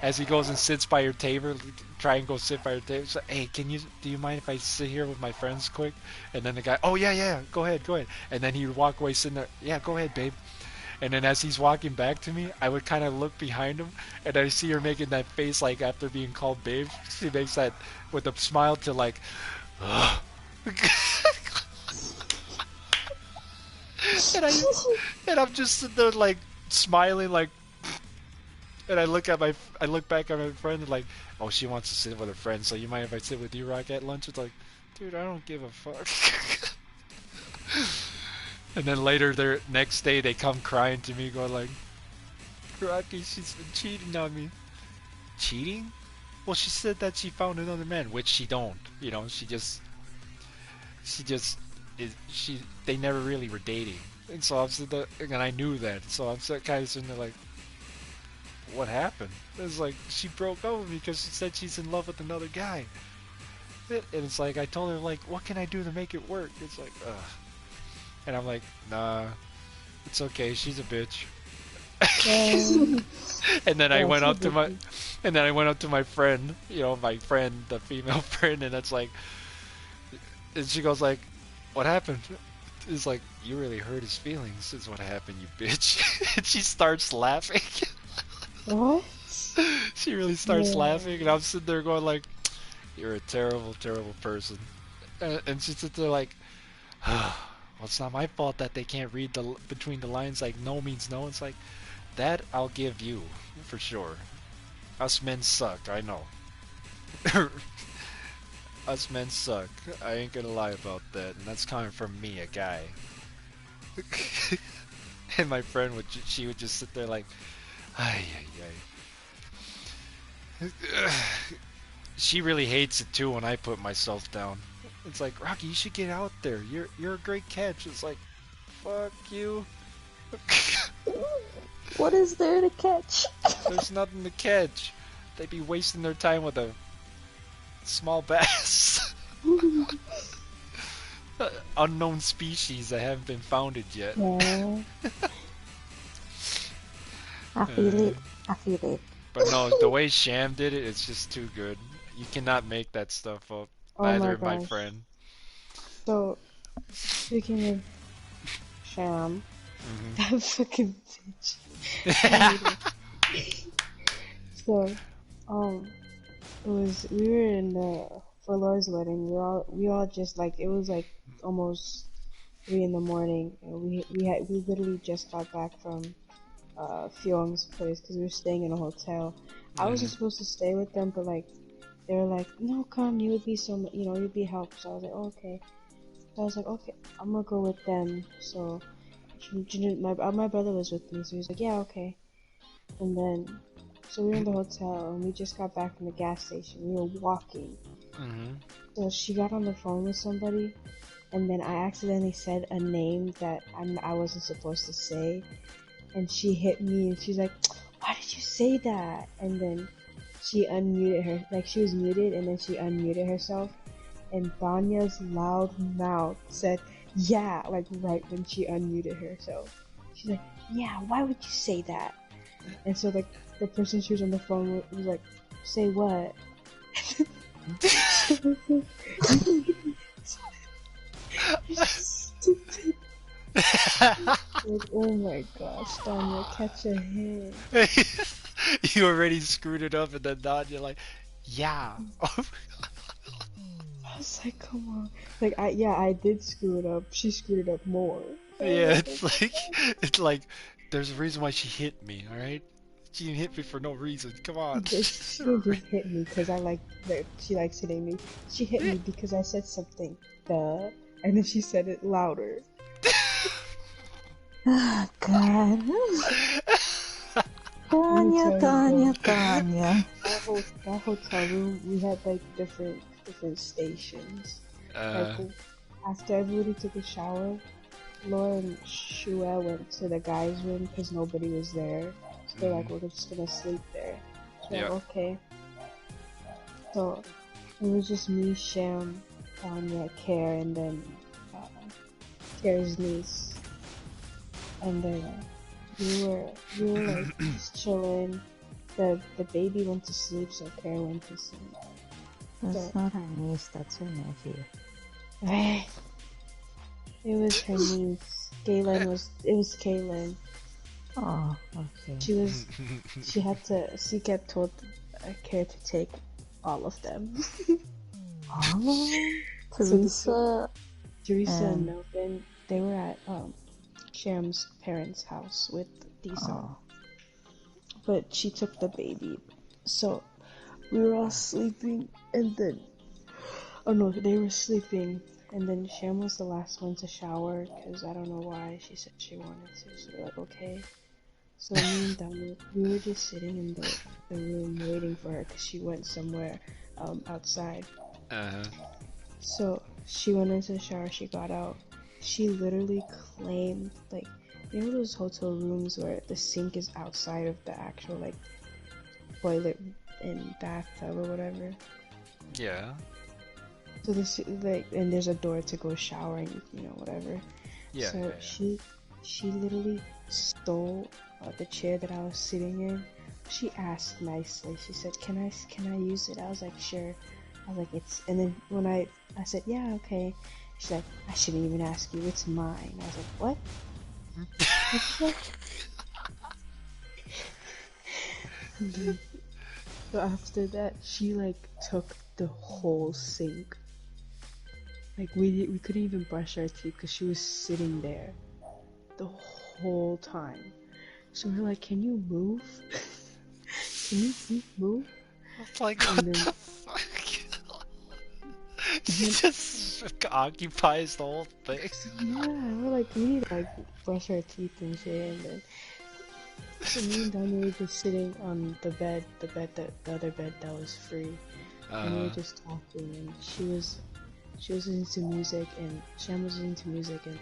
as he goes and sits by your table, try and go sit by your table. So, hey, do you mind if I sit here with my friends quick? And then the guy, oh yeah, go ahead. And then he would walk away sitting there, yeah, go ahead, babe. And then as he's walking back to me, I would kind of look behind him, and I see her making that face like after being called babe. She makes that with a smile to like, ugh. and I and I'm just sitting there like smiling like, and I look back at my friend and like, oh, she wants to sit with her friend, so you mind if I sit with you, Rock, at lunch? It's like, dude, I don't give a fuck. And then later, the next day, they come crying to me, going like, Rocky, she's been cheating on me. Cheating? Well, she said that she found another man, which she don't. You know, she just they never really were dating. And so I'm sitting there, and I knew that. So I'm kind of sitting there like, what happened? It's like, she broke up with me because she said she's in love with another guy. And it's like, I told her, like, what can I do to make it work? It's like, ugh. And I'm like, nah, it's okay, she's a bitch. And then I went up to my friend, my friend, the female friend, and it's like, and she goes like, what happened? It's like, you really hurt his feelings is what happened, you bitch. And she starts laughing.
What?
She really starts laughing, and I'm sitting there going like, you're a terrible, terrible person. And she sits there like, well, it's not my fault that they can't read between the lines, like no means no. It's like, that I'll give you, for sure. Us men suck, I know. Us men suck. I ain't gonna lie about that, and that's coming from me, a guy. And my friend she would just sit there like, ay, ay, ay. She really hates it too when I put myself down. It's like, Rocky, you should get out there. You're a great catch. It's like, fuck you.
What is there to catch?
There's nothing to catch. They'd be wasting their time with a small bass. Unknown species that haven't been founded yet.
Yeah. I feel it. I feel it.
But no, the way Sham did it, it's just too good. You cannot make that stuff up.
Oh
Neither
my
my
gosh.
friend.
So, speaking of Sham, that fucking bitch. So, we were in for Laura's wedding. We all just like, it was like almost 3 in the morning, and we literally just got back from Fion's place because we were staying in a hotel. I wasn't supposed to stay with them, but like they were like, no, come, you would be you'd be help. So I was like, oh, okay. So I was like, okay, I'm gonna go with them. So my brother was with me, so he was like, yeah, okay. And then so we were in the hotel, and we just got back from the gas station. We were walking. So she got on the phone with somebody, and then I accidentally said a name that I wasn't supposed to say, and she hit me, and she's like, why did you say that? And then she unmuted her, like she was muted, and then she unmuted herself, and Danya's loud mouth said, yeah, like right when she unmuted herself. She's like, yeah, why would you say that? And so like the person she was on the phone with was like, say what? Stupid. Like, oh my gosh, Danya, catch a hit.
You already screwed it up, and then Don, you're like, yeah.
I was like, come on. Like, I did screw it up. She screwed it up more.
Yeah, it's like, there's a reason why she hit me, alright? She didn't hit me for no reason, come on.
She didn't just hit me because I like that she likes hitting me. She hit me because I said something, duh, and then she said it louder.
Oh, God. Tanya.
That hotel room, we had like different stations. Like after everybody took a shower, Laura and Shua went to the guys' room because nobody was there. So they're like, we're just gonna sleep there. So we're
Yeah.
like, okay. So it was just me, Sham, Tanya, Care, and then Care's niece. And then we were like just chilling. The baby went to sleep, so Care went to sleep.
That's not her niece, that's her nephew.
It was her niece. It was Kaylin.
Oh, okay.
She kept told Care to take all of them.
Oh, Teresa.
Teresa and Melvin, they were at Sham's parents' house with Disa.
Oh.
But she took the baby. So we were all sleeping, and then they were sleeping, and then Sham was the last one to shower because I don't know why. She said she wanted to, so we're like, okay. So me and Daniel, we were just sitting in the room waiting for her because she went somewhere outside. So she went into the shower, she got out. She literally claimed, like, you know those hotel rooms where the sink is outside of the actual, like, toilet and bathtub or whatever?
Yeah.
So this, like, and there's a door to go showering, whatever.
Yeah.
So
yeah.
she literally stole the chair that I was sitting in. She asked nicely. She said, "Can I use it?" I was like, "Sure." I was like, "It's." And then when I said, "Yeah, okay," she's like, "I shouldn't even ask you. It's mine." I was like, "What?" So after that, she like took the whole sink. Like we couldn't even brush our teeth because she was sitting there the whole time. So we're like, "Can you move? Can you please move?"
It's like, what the fuck? She just occupies the whole thing.
Yeah, we're like, we need to like brush our teeth and shit, and then so me and Daniel were just sitting on the other bed that was free, and we were just talking, and she was listening to music, and Sham was listening to music and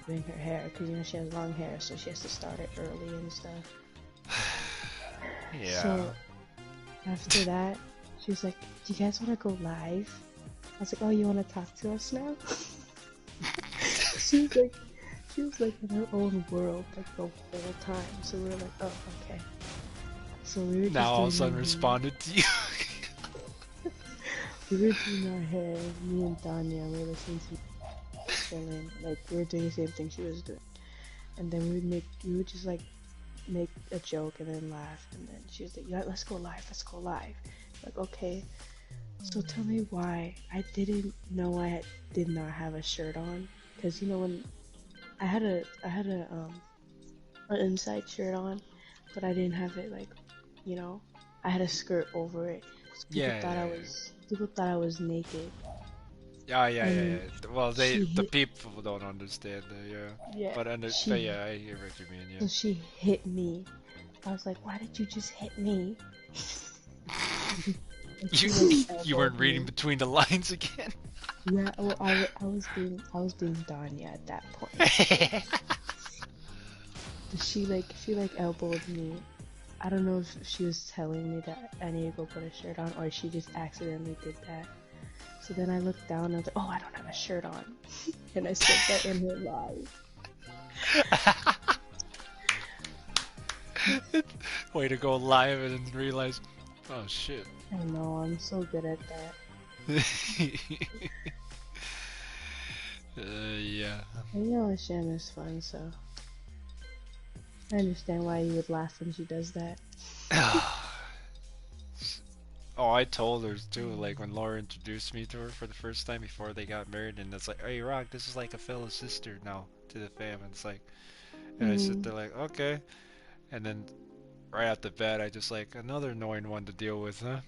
doing her hair, because she has long hair, so she has to start it early and stuff.
Yeah.
So after that, she was like, "Do you guys want to go live?" I was like, "Oh, you want to talk to us now?" She was like in her own world like the whole time. So we were like, "Oh, okay." So we were just
Now all of a
doing
sudden
our
responded to you.
we were doing our hair. Me and Tanya were listening to chilling. Like we were doing the same thing she was doing. And then we would just like make a joke and then laugh. And then she was like, "Yeah, let's go live. Let's go live." Like, okay. So tell me why I didn't know did not have a shirt on, because when I had an inside shirt on, but I didn't have it like, I had a skirt over it. So people thought I was naked.
Yeah. Well, the
She
people don't understand that, yeah.
yeah,
But
she
yeah, I hear what you mean,
so
yeah.
she hit me. I was like, "Why did you just hit me?" And she like
You weren't
elbowed
reading
me.
between the lines again.
Yeah, well, I was being Danya at that point. She elbowed me. I don't know if she was telling me that I need to go put a shirt on, or she just accidentally did that. So then I looked down and I was like, "Oh, I don't have a shirt on," and I said that in her live.
Way to go live and then realize, oh shit.
I know, I'm so good at that.
Yeah.
And Shem is fun, so I understand why you would laugh when she does that.
Oh, I told her too, like when Laura introduced me to her for the first time before they got married, and it's like, "Hey, Rock, this is like a fellow sister now to the fam." And it's like, and I sit there like, okay, and then right off the bat, I just like another annoying one to deal with, huh?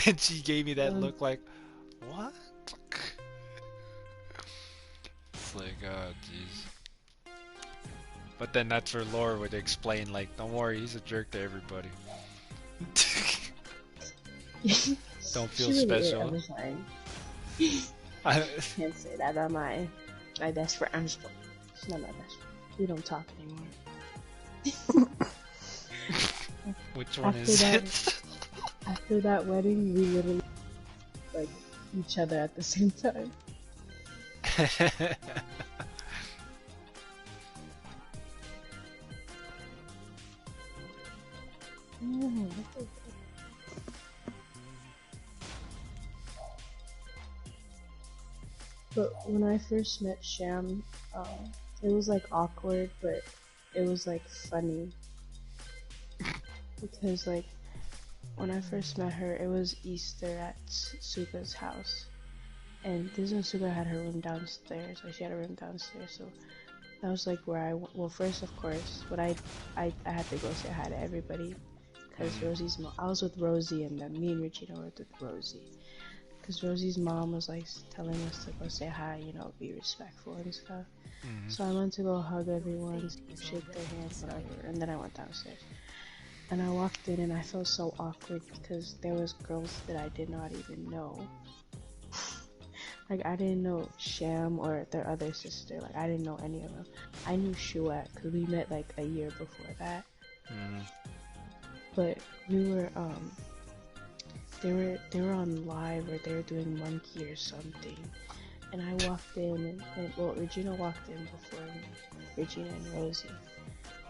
And she gave me that look like, what? It's like, oh jeez. But then that's where Laura would explain, like, don't worry, he's a jerk to everybody. Don't feel
She really
special.
is. I'm sorry. Can't say that, am I? My best friend. I'm just kidding. She's not my best friend. We don't talk anymore.
Which one
After
is
that-
it?
After that wedding, we literally like each other at the same time. But when I first met Sham, it was like awkward, but it was like funny. Because like when I first met her, it was Easter at Suka's house. And this is when Suka had her room downstairs, like she had a room downstairs, so that was like where well first of course, but I had to go say hi to everybody, because Rosie's mom, I was with Rosie and then me and Regina were with Rosie. Because Rosie's mom was like telling us to go say hi, you know, be respectful and stuff. So I went to go hug everyone, shake their hands, whatever, and then I went downstairs. And I walked in and I felt so awkward because there was girls that I did not even know. Like I didn't know Sham or their other sister, like I didn't know any of them. I knew Shuat because we met like a year before that. But we were they were on live or they were doing Monkey or something, and I walked in and well Regina walked in before me, Regina and Rosie,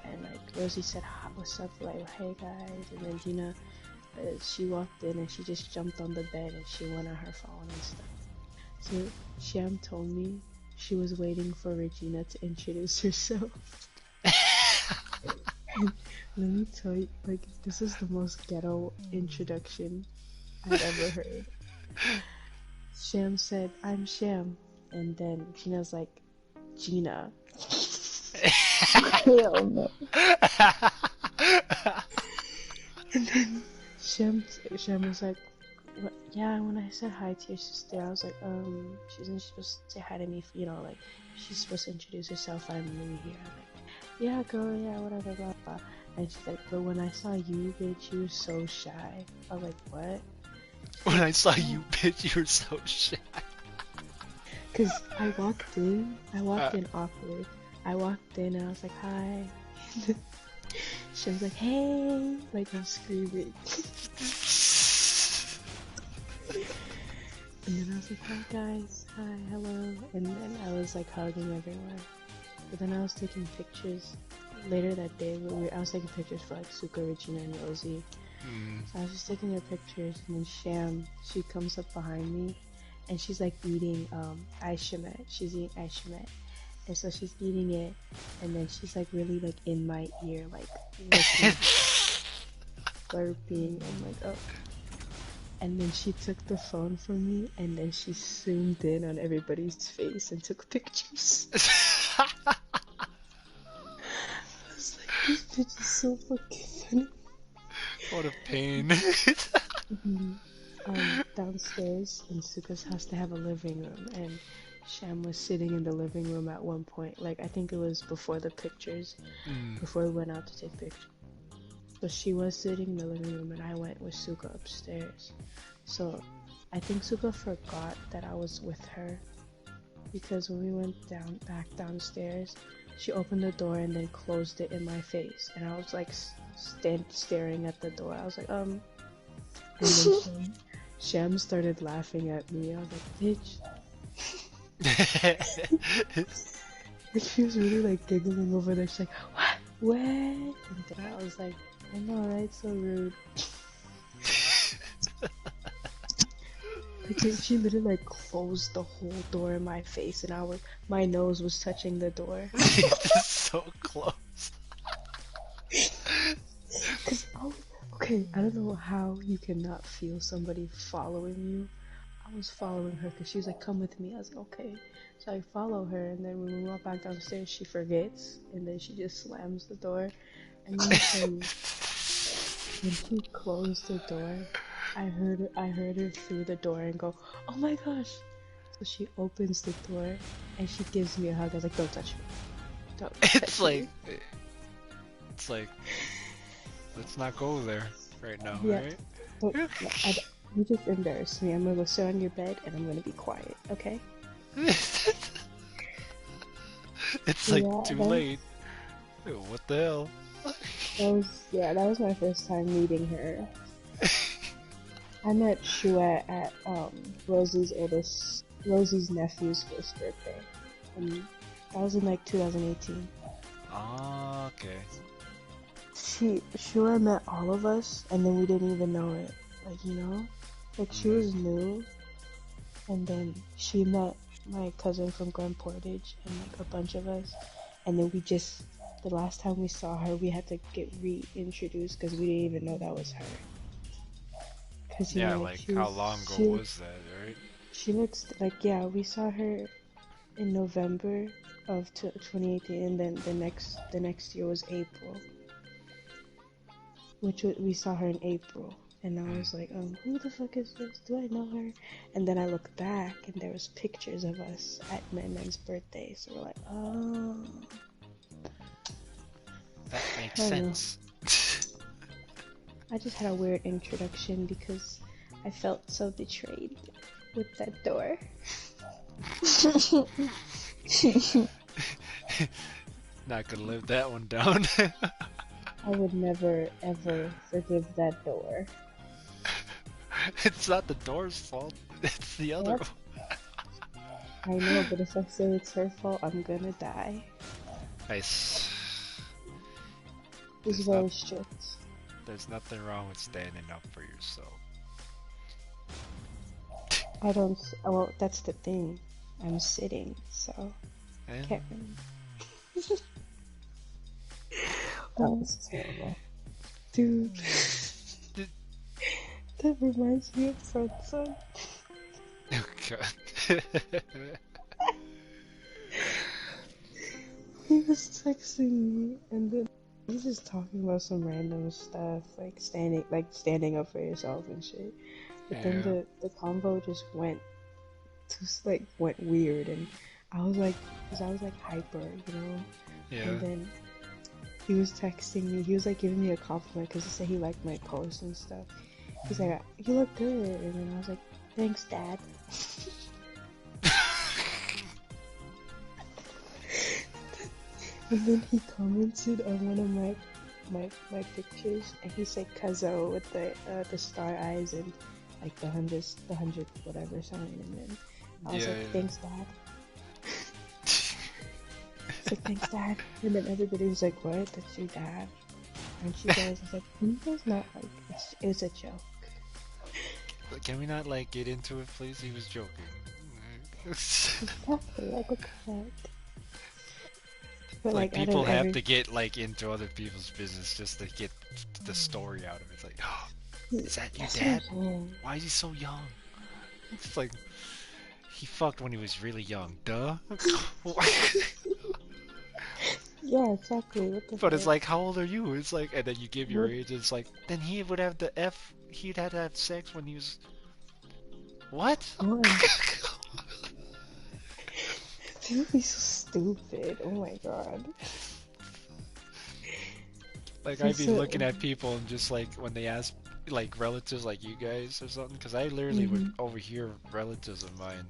and like Rosie said hi, what's up, like hey guys, and then Gina she walked in and she just jumped on the bed and she went on her phone and stuff. So Sham told me she was waiting for Regina to introduce herself. Let me tell you, like, this is the most ghetto introduction I've ever heard. Sham said, I'm Sham. And then Gina's like, Gina.
Hell no.
And then Sham was like, what? Yeah, when I said hi to your sister, I was like, she's supposed to say hi to me, you know, like, she's supposed to introduce herself, I'm new here. I'm like, yeah, girl, yeah, whatever, blah, blah. And she's like, but when I saw you, bitch, you were so shy. I was like, what?
When I saw you, bitch, you were so shy.
Cause I walked in awkward. I walked in and I was like, hi. She was like, hey, like I'm screaming. And then I was like, hi guys, hi, hello. And then I was like hugging everyone. But then I was taking pictures later that day. I was taking pictures for like Suka, Regina, and Rosie. So I was just taking their pictures, and then Sham, she comes up behind me, and she's like eating Aishamet. She's eating Aishamet, and so she's eating it, and then she's like really like in my ear, like looking, slurping. I'm like, oh. And then she took the phone from me, and then she zoomed in on everybody's face and took pictures. I was like, this bitch is so fucking funny.
What a pain.
Downstairs in Suka's house, they have a living room, and Sham was sitting in the living room at one point. Like, I think it was before the pictures, before we went out to take pictures. So she was sitting in the living room, and I went with Suka upstairs. So I think Suka forgot that I was with her, because when we went back downstairs, she opened the door and then closed it in my face, and I was like staring at the door. I was like, and then Sham started laughing at me. I was like, bitch. Like, she was really like giggling over there. She's like, what? And then I was like, I know, right? So rude. Like, she literally like closed the whole door in my face, and my nose was touching the door.
So close.
Cause okay, I don't know how you cannot feel somebody following you. I was following her because she was like, come with me. I was like, okay. So I follow her, and then when we walk back downstairs, she forgets, and then she just slams the door. And let me tell you, when she closed the door, I heard her through the door and go, oh my gosh. So she opens the door, and she gives me a hug. I was like, don't touch me. Don't touch me.
It's like, let's not go there right now,
Yeah.
right?
But you just embarrassed me. I'm gonna go sit on your bed and I'm gonna be quiet, okay?
It's like
Yeah,
too late. What the hell?
that was my first time meeting her. I met Shua at Rosie's nephew's first birthday, and that was in like 2018.
Ah, okay.
Shua met all of us, and then we didn't even know it. Like, like she was new, and then she met my cousin from Grand Portage and like a bunch of us, and then the last time we saw her, we had to get reintroduced because we didn't even know that was her. Cause
Yeah,
like
like how long ago was that, right?
she looks like, yeah, we saw her in November of 2018, and then the next year was April, we saw her in April, and I was like, who the fuck is this? Do I know her? And then I look back, and there was pictures of us at Men's birthday, so we're like, oh.
That makes
I don't know.
sense.
I just had a weird introduction because I felt so betrayed with that door.
Not gonna live that one down.
I would never ever forgive that door.
It's not the door's fault. It's the other
What?
one.
I know, but if I say it's her fault, I'm gonna die.
Nice.
It's very strict.
There's nothing wrong with standing up for yourself.
I don't. Well, that's the thing. I'm sitting, so
And
can't really. That was terrible, dude. That reminds me of Front Son.
oh god.
He was texting me, and then he's just talking about some random stuff, like standing up for yourself and shit. But then the convo just went weird, and I was like, cause I was like hyper,
Yeah.
And then he was texting me. He was like giving me a compliment because he said he liked my posts and stuff. He's like, "You look good," and then I was like, "Thanks, Dad." And then he commented on one of my pictures, and he said "Cuzzo" with the star eyes and like the hundred whatever sign, and then I was like, "Thanks, Dad." I said, "Thanks, Dad," and then everybody was like, "What? That's your dad?" And she goes, "I was like, it's not like it's a joke."
Can we not like get into it, please? He was joking.
Exactly, like what the fuck? But
like
out of
people have to get like into other people's business just to get the story out of it. It's like, oh, is that your dad? Why is he so young? It's like he fucked when he was really young. Duh.
Yeah, exactly. What the
But it's
fuck?
like, how old are you? It's like, and then you give your age. It's like, then he would have the F. He'd had to have sex when he was. What?
Oh, people be so stupid. Oh my god.
Like I'd be looking at people and just like when they ask like relatives like you guys or something, because I literally would overhear relatives of mine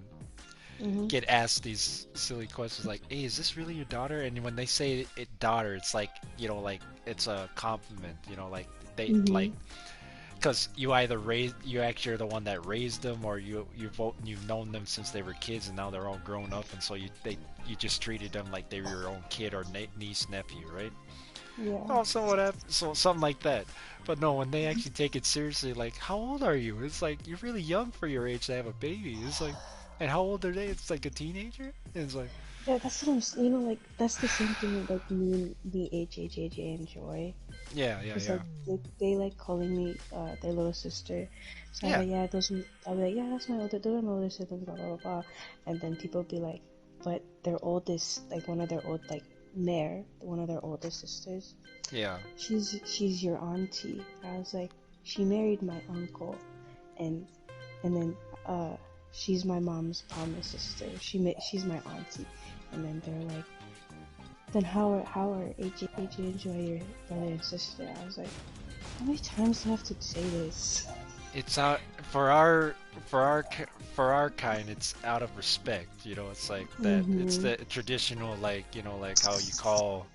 get asked these silly questions like, "Hey, is this really your daughter?" And when they say it daughter, it's like like it's a compliment, like they like because you either you actually are the one that raised them, or you've known them since they were kids and now they're all grown up, and so you just treated them like they were your own kid or niece nephew, right?
Yeah.
Oh, so something like that. But no, when they actually take it seriously, like, how old are you? It's like, you're really young for your age to have a baby. It's like, and how old are they? It's like a teenager? And it's like,
Yeah, that's what I'm like, that's the same thing with, like, me and Joy.
yeah.
Like, they like calling me, their little sister. So
Yeah.
I'm like, I'll be like, yeah, those are my older siblings, blah, blah, blah, blah. And then people be like, but their oldest, like, one of their one of their oldest sisters,
Yeah.
she's your auntie. I was like, she married my uncle, and then she's my mom's promised sister. She's my auntie. And then they're like, then how are AJ and Joy your brother and sister? I was like, how many times do I have to say this?
it's out for our for our for our kind. It's out of respect, you know. It's like that. It's
Mhm.
the traditional, like you know, like how you call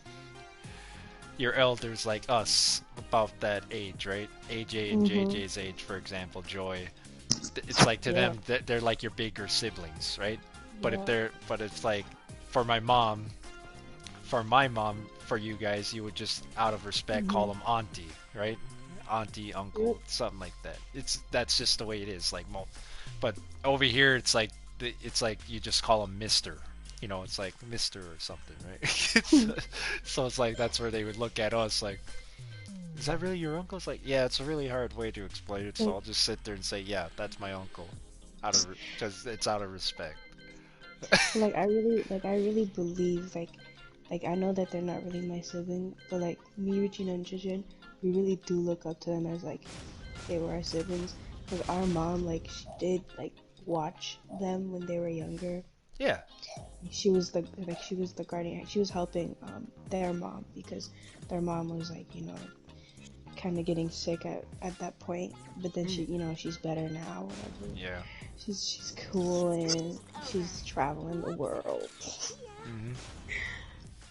your elders, like us, about that age, right? AJ and
Mhm.
JJ's age, for example, Joy. It's like to
Yeah.
them that they're like your bigger siblings, right?
Yeah.
But it's like for my mom, for my mom, for you guys, you would just out of respect call
Mhm.
them auntie, right? Auntie,
Yep.
uncle, something like that. That's just the way it is. Like, but over here, it's like you just call him Mister. You know, it's like Mister or something, right? So it's like that's where they would look at us like, is that really your uncle? It's like, yeah, it's a really hard way to explain it. So
Like,
I'll just sit there and say, yeah, that's my uncle, because it's out of respect.
I really believe like I know that they're not really my sibling, but like me, Regina, and Jijin, we really do look up to them as like they were our siblings. Because our mom, like, she did like watch them when they were younger.
Yeah.
She was the guardian. She was helping their mom because their mom was like, you know, kind of getting sick at that point. But then she,
Mm.
you know, she's better now, whatever.
Yeah.
She's cool and she's traveling the world.
Hmm.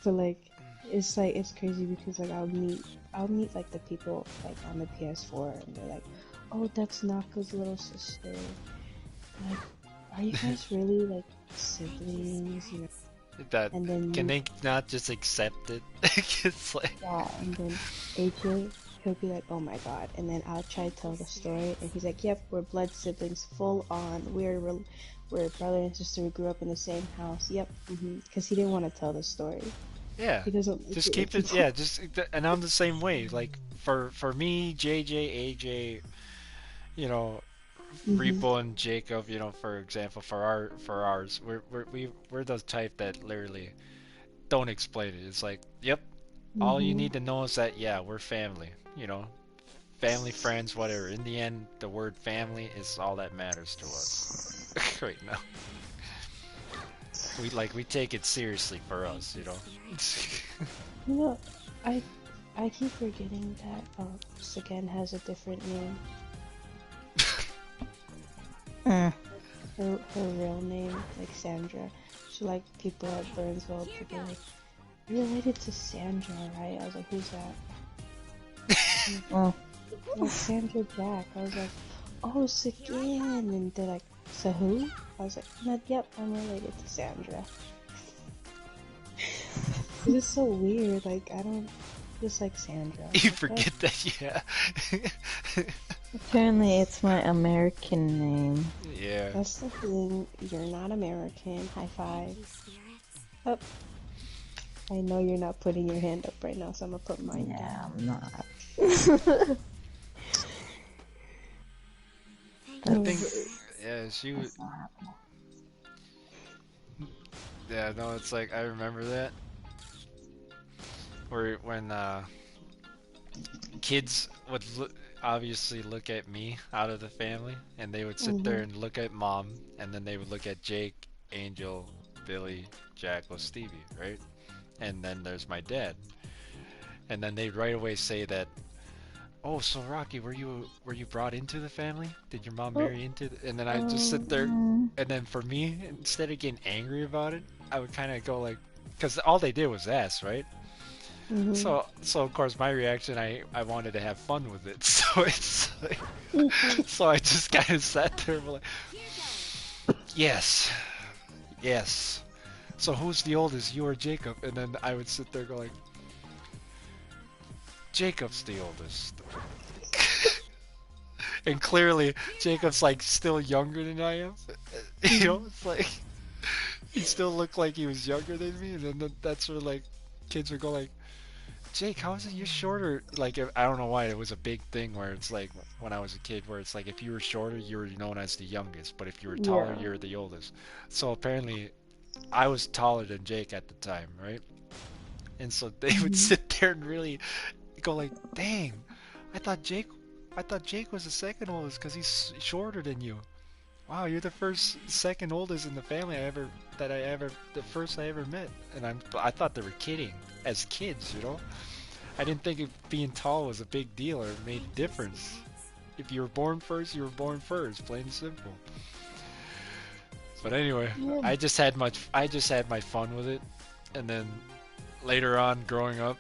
But like it's crazy because like I'll meet like the people like on the PS4 and they're like, oh, that's Naka's little sister. Like, are you guys really like siblings? You know?
That
And then
can
you,
they not just accept it? It's like,
yeah, and then AJ, he'll be like, oh my god. And then I'll try to tell the story, and he's like, yep, we're blood siblings, full on. We're brother and sister. We grew up in the same house. Yep, because he didn't want to tell the story.
yeah,
He doesn't like
just
it when
keep it.
people.
Yeah, just and I'm the same way. Like for me, JJ, AJ, you know,
hmm
Repo and Jacob, you know, for example, for ours, we're the type that literally don't explain it. It's like, yep, all you
hmm
need to know is that yeah, we're family. You know, family, friends, whatever. In the end, the word family is all that matters to us right now. We take it seriously for us, you know.
You know, I I keep forgetting that Sagan has a different name.
Mm.
Her real name, like Sandra. So like people at Burnsville to be like, you're related to Sandra, right? I was like, who's that? And
Mm.
like Sandra Jack. I was like, oh, Sagan. And they're like, so who? I was like, no, yep, I'm related to Sandra. It's just so weird. Like I don't just like Sandra. I was
You
like, what?
forget that, yeah.
Apparently, it's my American name.
Yeah.
That's the thing. You're not American. High five. Oh, I know you're not putting your hand up right now, so I'm gonna put mine
Yeah,
down.
I'm not.
I
No,
think,
That's
yeah, she was,
that's not happening.
yeah, no, it's like, I remember that, where when, kids would obviously look at me out of the family, and they would sit there
mhm,
and look at mom, and then they would look at Jake, Angel, Billy, Jack, or Stevie, right? And then there's my dad. And then they'd right away say that, oh, so Rocky, were you brought into the family? Did your mom
oh,
marry into and then I just sit there,
um,
and then for me, instead of getting angry about it, I would kind of go like, because all they did was ask, right?
mhm.
So of course my reaction, I wanted to have fun with it, so it's like, so I just kind of sat there and like, yes, yes. So who's the oldest, you or Jacob? And then I would sit there going, Jacob's the oldest. And clearly Jacob's like still younger than I am. You know,
Mhm.
it's like he still looked like he was younger than me, and then that's where like kids would go like, Jake, how is it you're shorter? Like I don't know why it was a big thing where it's like when I was a kid where it's like if you were shorter you were known as the youngest, but if you were taller
Yeah.
you're the oldest. So apparently I was taller than Jake at the time, right? And so they would
Mhm.
sit there and really go like, dang, I thought Jake I thought Jake was the second oldest because he's shorter than you. Wow, you're the second oldest in the family the first I ever met. And I thought they were kidding as kids, you know? I didn't think being tall was a big deal or made a difference. If you were born first, you were born first, plain and simple. But anyway,
Yeah.
I just had my fun with it, and then later on, growing up,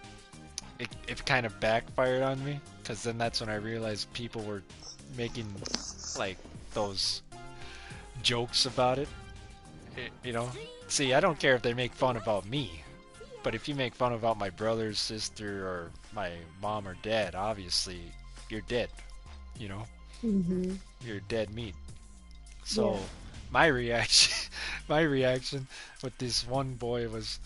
it kind of backfired on me, because then that's when I realized people were making like those jokes about it. You know, see, I don't care if they make fun about me, but if you make fun about my brother, sister, or my mom or dad, obviously you're dead. You know,
Mhm.
you're dead meat.
Yeah.
So my reaction, my reaction with this one boy was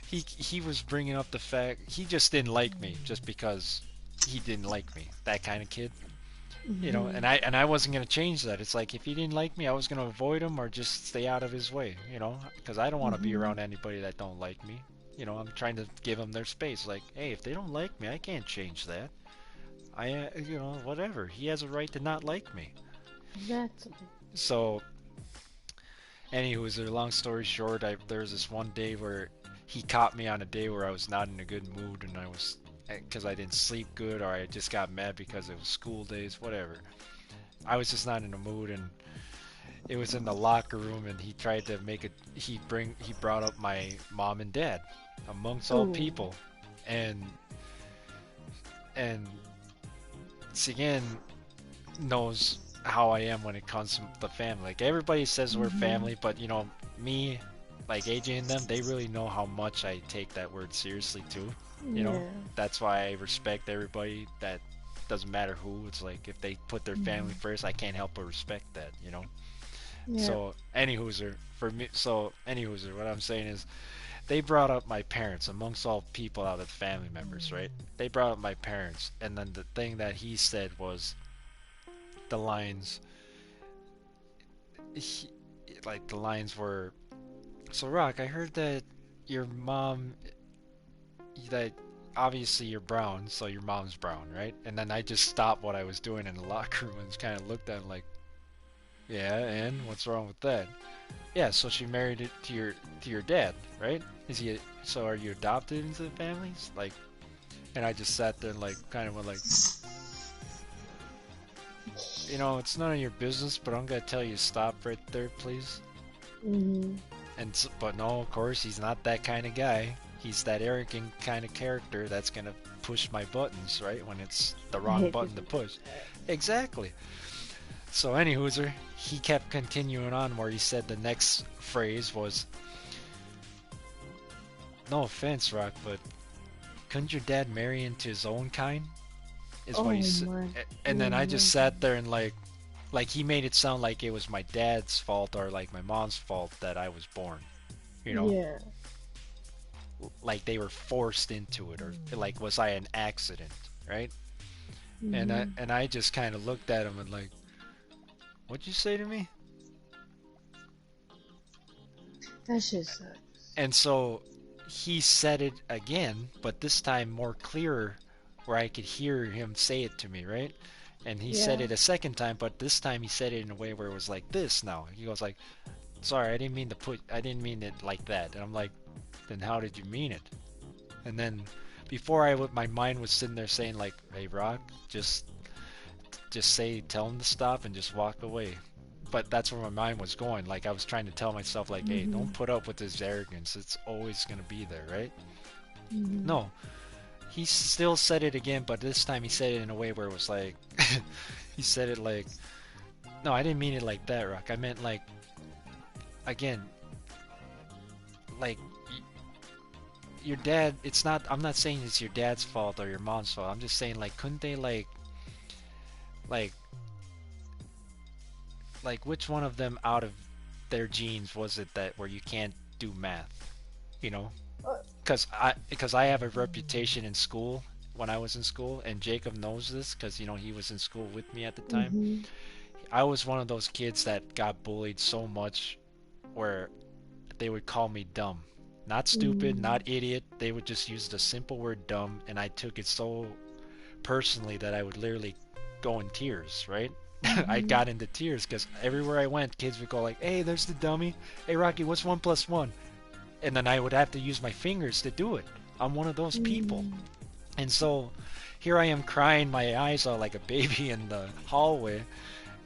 he was bringing up the fact he just didn't like me just because he didn't like me. That kind of kid. You know,
Mhm.
and I wasn't gonna change that. It's like if he didn't like me, I was gonna avoid him or just stay out of his way. You know, because I don't want to be
Mhm.
around anybody that don't like me. You know, I'm trying to give them their space. Like, hey, if they don't like me, I can't change that. You know, whatever. He has a right to not like me.
Exactly.
So, anywho, long story short, there was this one day where he caught me on a day where I was not in a good mood, and I was because I didn't sleep good or I just got mad because it was school days, whatever. I was just not in the mood, and it was in the locker room, and he tried to make it. He brought up my mom and dad, amongst all
Ooh.
people, and and Sigan knows how I am when it comes to the family. Like everybody says we're
Mhm.
family, but you know me, like AJ and them, they really know how much I take that word seriously too. You know,
Yeah.
that's why I respect everybody. That doesn't matter who. It's like if they put their family
Mhm.
first, I can't help but respect that. You know.
Yeah.
So for me, what I'm saying is they brought up my parents amongst all people out of the family members, right? They brought up my parents, and then the thing that he said was the lines, he, like the lines were, so Rock, I heard that your mom, that obviously you're brown, so your mom's brown, right? And then I just stopped what I was doing in the locker room and kind of looked at him like, yeah, and what's wrong with that? Yeah, so she married it to your dad, right? Is he so are you adopted into the families? Like, and I just sat there and like kind of went like, you know, it's none of your business, but I'm gonna tell you to stop right there, please.
Mhm.
But no, of course he's not that kind of guy. He's that arrogant kind of character that's gonna push my buttons, right? When it's the
I
wrong
hate
button to
people like
push.
that.
Exactly. So anywhooser, he kept continuing on where he said the next phrase was, no offense, Rock, but couldn't your dad marry into his own kind? Is what he
Oh
said.
my
And then I just sat there and like he made it sound like it was my dad's fault or like my mom's fault that I was born. You know,
Yeah.
like they were forced into it, or like was I an accident, right?
Mhm.
And I just kind of looked at him and like, what'd you say to me?
That shit sucks.
And so he said it again, but this time more clearer, where I could hear him say it to me, right? And he said
Yeah.
it a second time, but this time he said it in a way where it was like this now. He goes like, sorry, I didn't mean it like that. And I'm like, then how did you mean it? And then before my mind was sitting there saying like, hey Rock, tell him to stop and just walk away. But that's where my mind was going. Like I was trying to tell myself like, hey, don't
Mhm.
put up with this arrogance. It's always gonna be there, right?
Mhm.
No, he still said it again, but this time he said it in a way where it was like, he said it like, no, I didn't mean it like that, Rock. I meant like, again, like your dad. It's not. I'm not saying it's your dad's fault or your mom's fault. I'm just saying like, couldn't they like which one of them out of their genes was it that where you can't do math? You know, because I have a reputation in school when I was in school, and Jacob knows this because you know he was in school with me at the time.
Mhm.
I was one of those kids that got bullied so much where they would call me dumb. Not stupid, not
Mhm.
idiot. They would just use the simple word dumb, and I took it so personally that I would literally go in tears, right? I
Mhm.
got into tears because everywhere I went, kids would go like, "Hey, there's the dummy. Hey, Rocky, what's 1 plus 1?" And then I would have to use my fingers to do it. I'm one of those people.
Mhm.
And so here I am crying my eyes out like a baby in the hallway,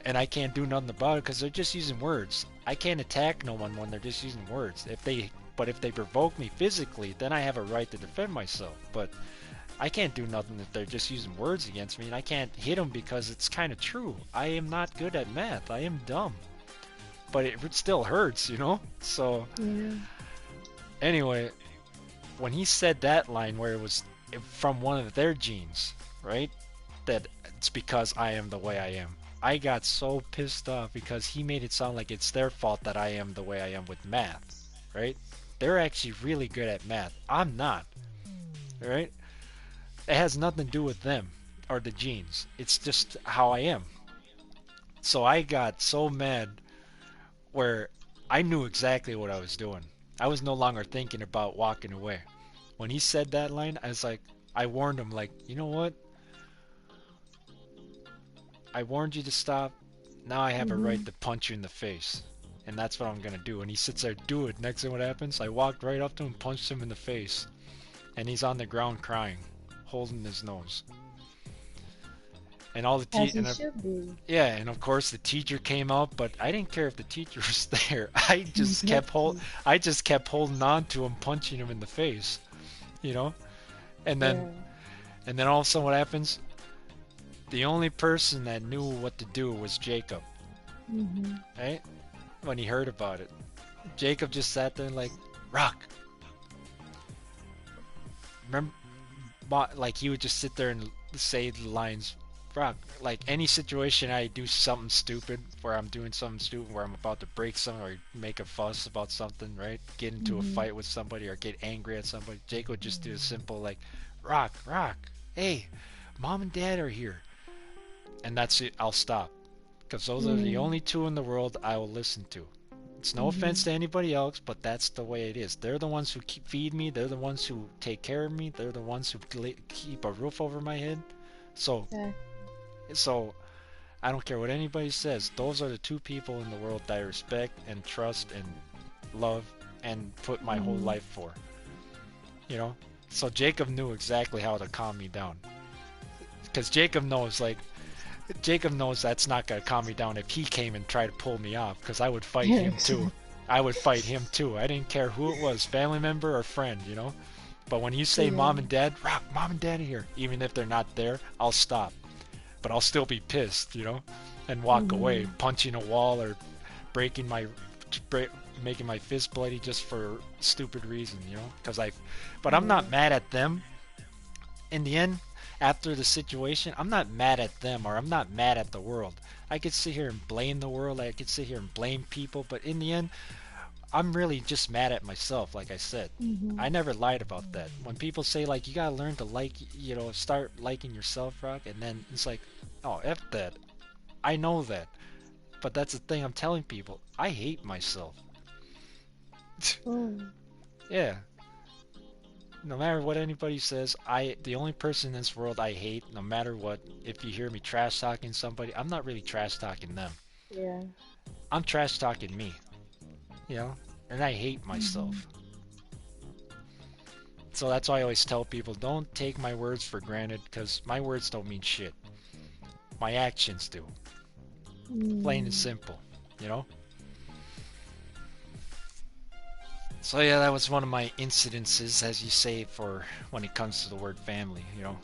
and I can't do nothing about it because they're just using words. I can't attack no one when they're just using words. But if they provoke me physically, then I have a right to defend myself. But I can't do nothing if they're just using words against me, and I can't hit them because it's kind of true. I am not good at math. I am dumb. But it still hurts, you know? So,
Yeah.
anyway, when he said that line where it was from one of their genes, right? That it's because I am the way I am. I got so pissed off because he made it sound like it's their fault that I am the way I am with math, right? They're actually really good at math. I'm not, right? It has nothing to do with them or the genes. It's just how I am. So I got so mad where I knew exactly what I was doing. I was no longer thinking about walking away. When he said that line, I was like, I warned him, like, you know what? I warned you to stop. Now I have a right to punch you in the face. And that's what I'm going to do. And he sits there, do it. Next thing what happens, I walked right up to him, punched him in the face. And he's on the ground crying, holding his nose. And all the
As he
and
should be.
yeah, and of course the teacher came out, but I didn't care if the teacher was there. I just kept holding on to him, punching him in the face, you know? And
Yeah.
then all of a sudden what happens? The only person that knew what to do was Jacob, right? When he heard about it. Jacob just sat there and like, Rock. Remember, like he would just sit there and say the lines, Rock, like any situation I do something stupid, where I'm doing something stupid, where I'm about to break something or make a fuss about something, right? Get into a fight with somebody or get angry at somebody, Jake would just do a simple like, Rock, hey, Mom and Dad are here. And that's it, I'll stop. Because those are the only two in the world I will listen to. It's no offense to anybody else, but that's the way it is. They're the ones who feed me, they're the ones who take care of me, they're the ones who keep a roof over my head. So, so I don't care what anybody says. Those are the two people in the world that I respect and trust and love and put my whole life for. You know? So Jacob knew exactly how to calm me down. Because Jacob knows that's not going to calm me down if he came and tried to pull me off, because I would fight him too. I would fight him too. I didn't care who it was, family member or friend, you know? But when you say Mom and Dad, Rock, Mom and Dad are here. Even if they're not there, I'll stop. But I'll still be pissed, you know? And walk away, punching a wall or making my fist bloody just for stupid reason, you know? But I'm not mad at them. In the end, after the situation, I'm not mad at them or I'm not mad at the world. I could sit here and blame the world, I could sit here and blame people, but in the end, I'm really just mad at myself, like I said. I never lied about that. When people say, like, you gotta learn to start liking yourself, Rock, and then it's like, oh, F that. I know that. But that's the thing I'm telling people. I hate myself. Yeah. No matter what anybody says, the only person in this world I hate, no matter what, if you hear me trash talking somebody, I'm not really trash talking them.
Yeah.
I'm trash talking me. You know? And I hate myself. So that's why I always tell people, don't take my words for granted, because my words don't mean shit. My actions do. Plain and simple. You know? So yeah, that was one of my incidences, as you say, for when it comes to the word family, you know?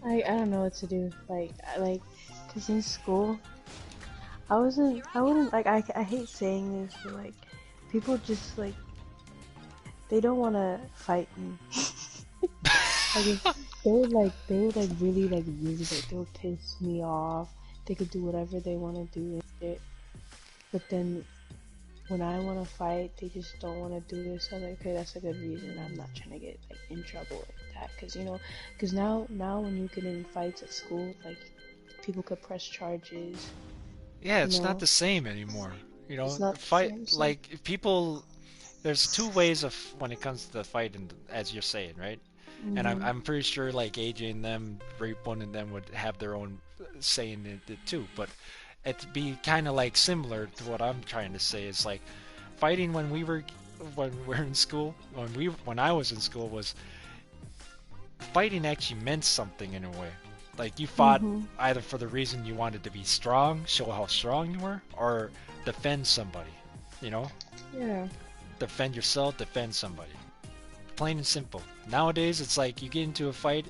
I don't know what to do. Cause in school, I wouldn't, like, I hate saying this, but, like, people just, like, they don't want to fight me. They would really, they would piss me off. They could do whatever they want to do and shit. But then, when I want to fight, they just don't want to do this. So I'm like, okay, that's a good reason. I'm not trying to get, like, in trouble like that. Cause now when you get in fights at school, like, people could press charges.
Yeah, it's not the same anymore. You know,
It's not the
fight,
same, so-
like, if people, there's two ways of, when it comes to the fight, and as you're saying, right? And I'm pretty sure, like, AJ and them, Rape One and them would have their own saying it too, but it'd be kind of like similar to what I'm trying to say. Is like fighting when we were in school, when I was in school, was fighting actually meant something in a way. Like you fought
Mhm.
either for the reason you wanted to be strong, show how strong you were, or defend somebody. You know,
Yeah.
defend yourself, defend somebody. Plain and simple. Nowadays, it's like you get into a fight,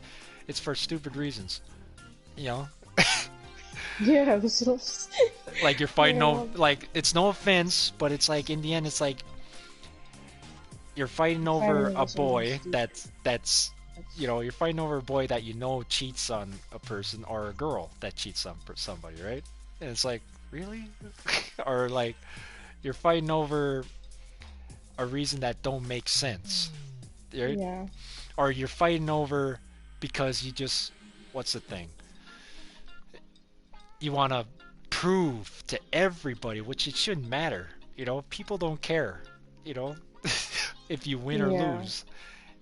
it's for stupid reasons. You know,
Yeah. So,
like you're fighting over,
yeah.
like it's no offense, but it's like in the end, it's like you're fighting
Fighting
over
over
a
someone
boy
stupid.
that's you know, you're fighting over a boy that you know cheats on a person, or a girl that cheats on somebody, right? And it's like, really? Or like you're fighting over a reason that don't make sense, right?
Yeah.
Or you're fighting over because you just, what's the thing? You want to prove to everybody, which it shouldn't matter. You know, people don't care. You know, if you win or
Yeah.
lose.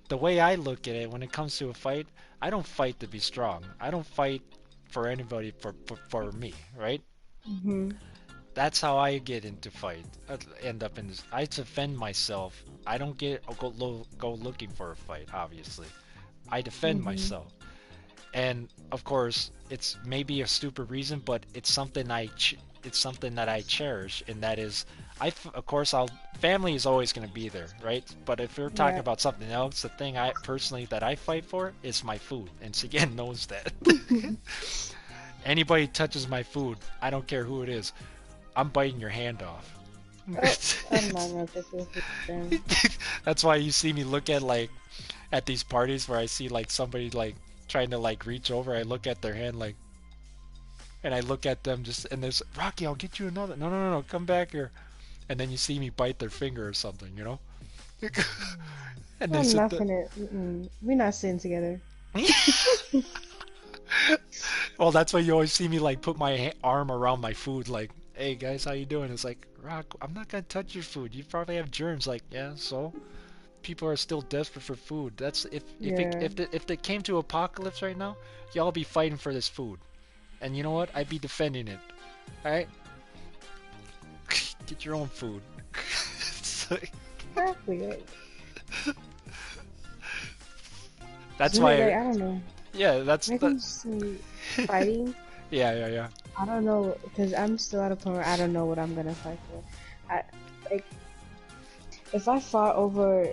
The way I look at it, when it comes to a fight, I don't fight to be strong. I don't fight for anybody for me, right?
Mhm.
That's how I get into fight. End up in this. I defend myself. I don't go looking for a fight. Obviously, I defend
Mhm.
myself. And of course, it's maybe a stupid reason, but it's something that I cherish, and that is, of course, I'll family is always going to be there, right? But if we're talking
Yeah.
about something else, the thing I personally that I fight for is my food, and Sigen knows that. Anybody touches my food, I don't care who it is, I'm biting your hand off.
Oh, I'm not gonna take your food then.
That's why you see me look at these parties where I see like somebody like trying to like reach over. I look at their hand like, and I look at them just, and there's Rocky. I'll get you another. No, no, no, no. Come back here. And then you see me bite their finger or something, you know. And they
I'm
sit
not
there.
finna. We're not sitting together.
Well, that's why you always see me like put my arm around my food, like, "Hey guys, how you doing?" It's like, Rock, I'm not gonna touch your food. You probably have germs. Like, yeah, so people are still desperate for food. That's
Yeah.
if it came to apocalypse right now, y'all be fighting for this food. And you know what? I'd be defending it. All right, get your own food. It's like-
Exactly. Like,
that's
so, like,
why.
I don't know.
Yeah, that's
When it
that.
comes to fighting,
Yeah, yeah, yeah.
I don't know because I'm still at a point where I don't know what I'm gonna fight for. I like if I fought over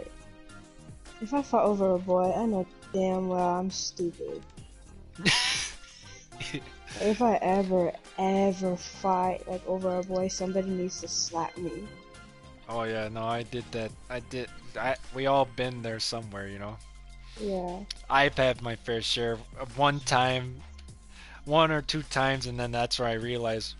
a boy, I know damn well I'm stupid. If I ever fight like over a boy, somebody needs to slap me.
Oh yeah, no, I did that. We all been there somewhere, you know.
Yeah.
I've had my fair share of one time, one or two times, and then that's where I realized.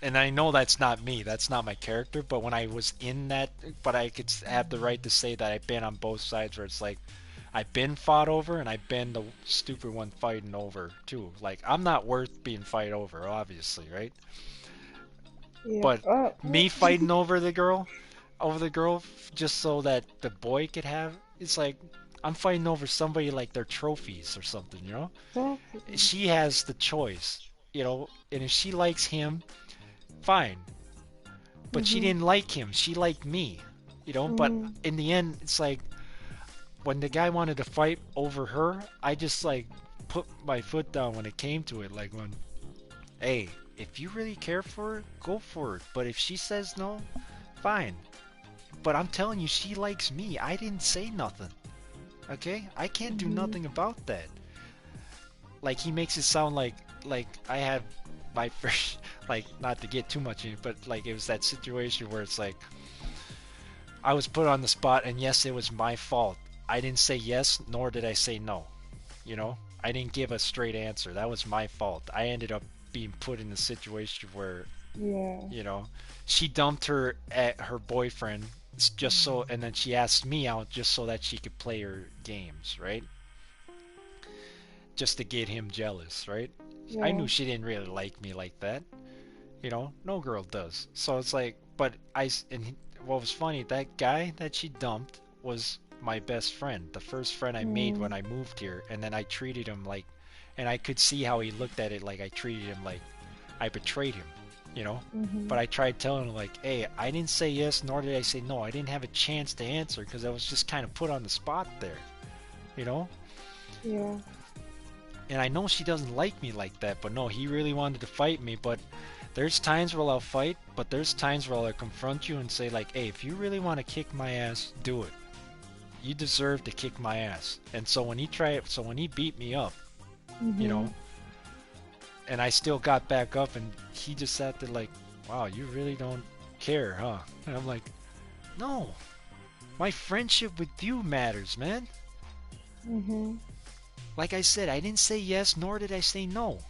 And I know that's not me. That's not my character. But when I was in that, but I could have the right to say that I've been on both sides, where it's like I've been fought over, and I've been the stupid one fighting over too. Like I'm not worth being fight over, obviously, right?
Yeah.
But me fighting over the girl, just so that the boy could have, it's like I'm fighting over somebody like their trophies or something, you know?
Exactly.
She has the choice, you know, and if she likes him, fine. But she
Mhm.
didn't like him. She liked me, you know? But
Mhm.
in the end, it's like when the guy wanted to fight over her, I just like put my foot down when it came to it. Like, when, hey, if you really care for her, go for it. But if she says no, fine. But I'm telling you, she likes me. I didn't say nothing. Okay? I can't do
Mhm.
nothing about that. Like, he makes it sound like I had my first, like, not to get too much in it, but like it was that situation where it's like I was put on the spot, and yes, it was my fault. I didn't say yes, nor did I say no. You know, I didn't give a straight answer. That was my fault. I ended up being put in a situation where,
Yeah.
you know, she dumped her boyfriend just so, and then she asked me out just so that she could play her games, right? Just to get him jealous, right? I
Yeah.
knew she didn't really like me like that. You know, no girl does. So it's like, but what was funny, that guy that she dumped was my best friend, the first friend I made when
Mhm.
I moved here, and then I treated him like, and I could see how he looked at it, like I treated him like I betrayed him, you know? But
Mhm.
I tried telling him like, hey, I didn't say yes, nor did I say no. I didn't have a chance to answer because I was just kind of put on the spot there. you know?
Yeah.
And I know she doesn't like me like that, but no, he really wanted to fight me. But there's times where I'll fight, but there's times where I'll confront you and say like, hey, if you really want to kick my ass, do it. You deserve to kick my ass. And so when he beat me up, you
Mhm.
know, and I still got back up, and he just sat there like, wow, you really don't care, huh? And I'm like, no, my friendship with you matters, man.
Mhm.
Like I said, I didn't say yes, nor did I say no.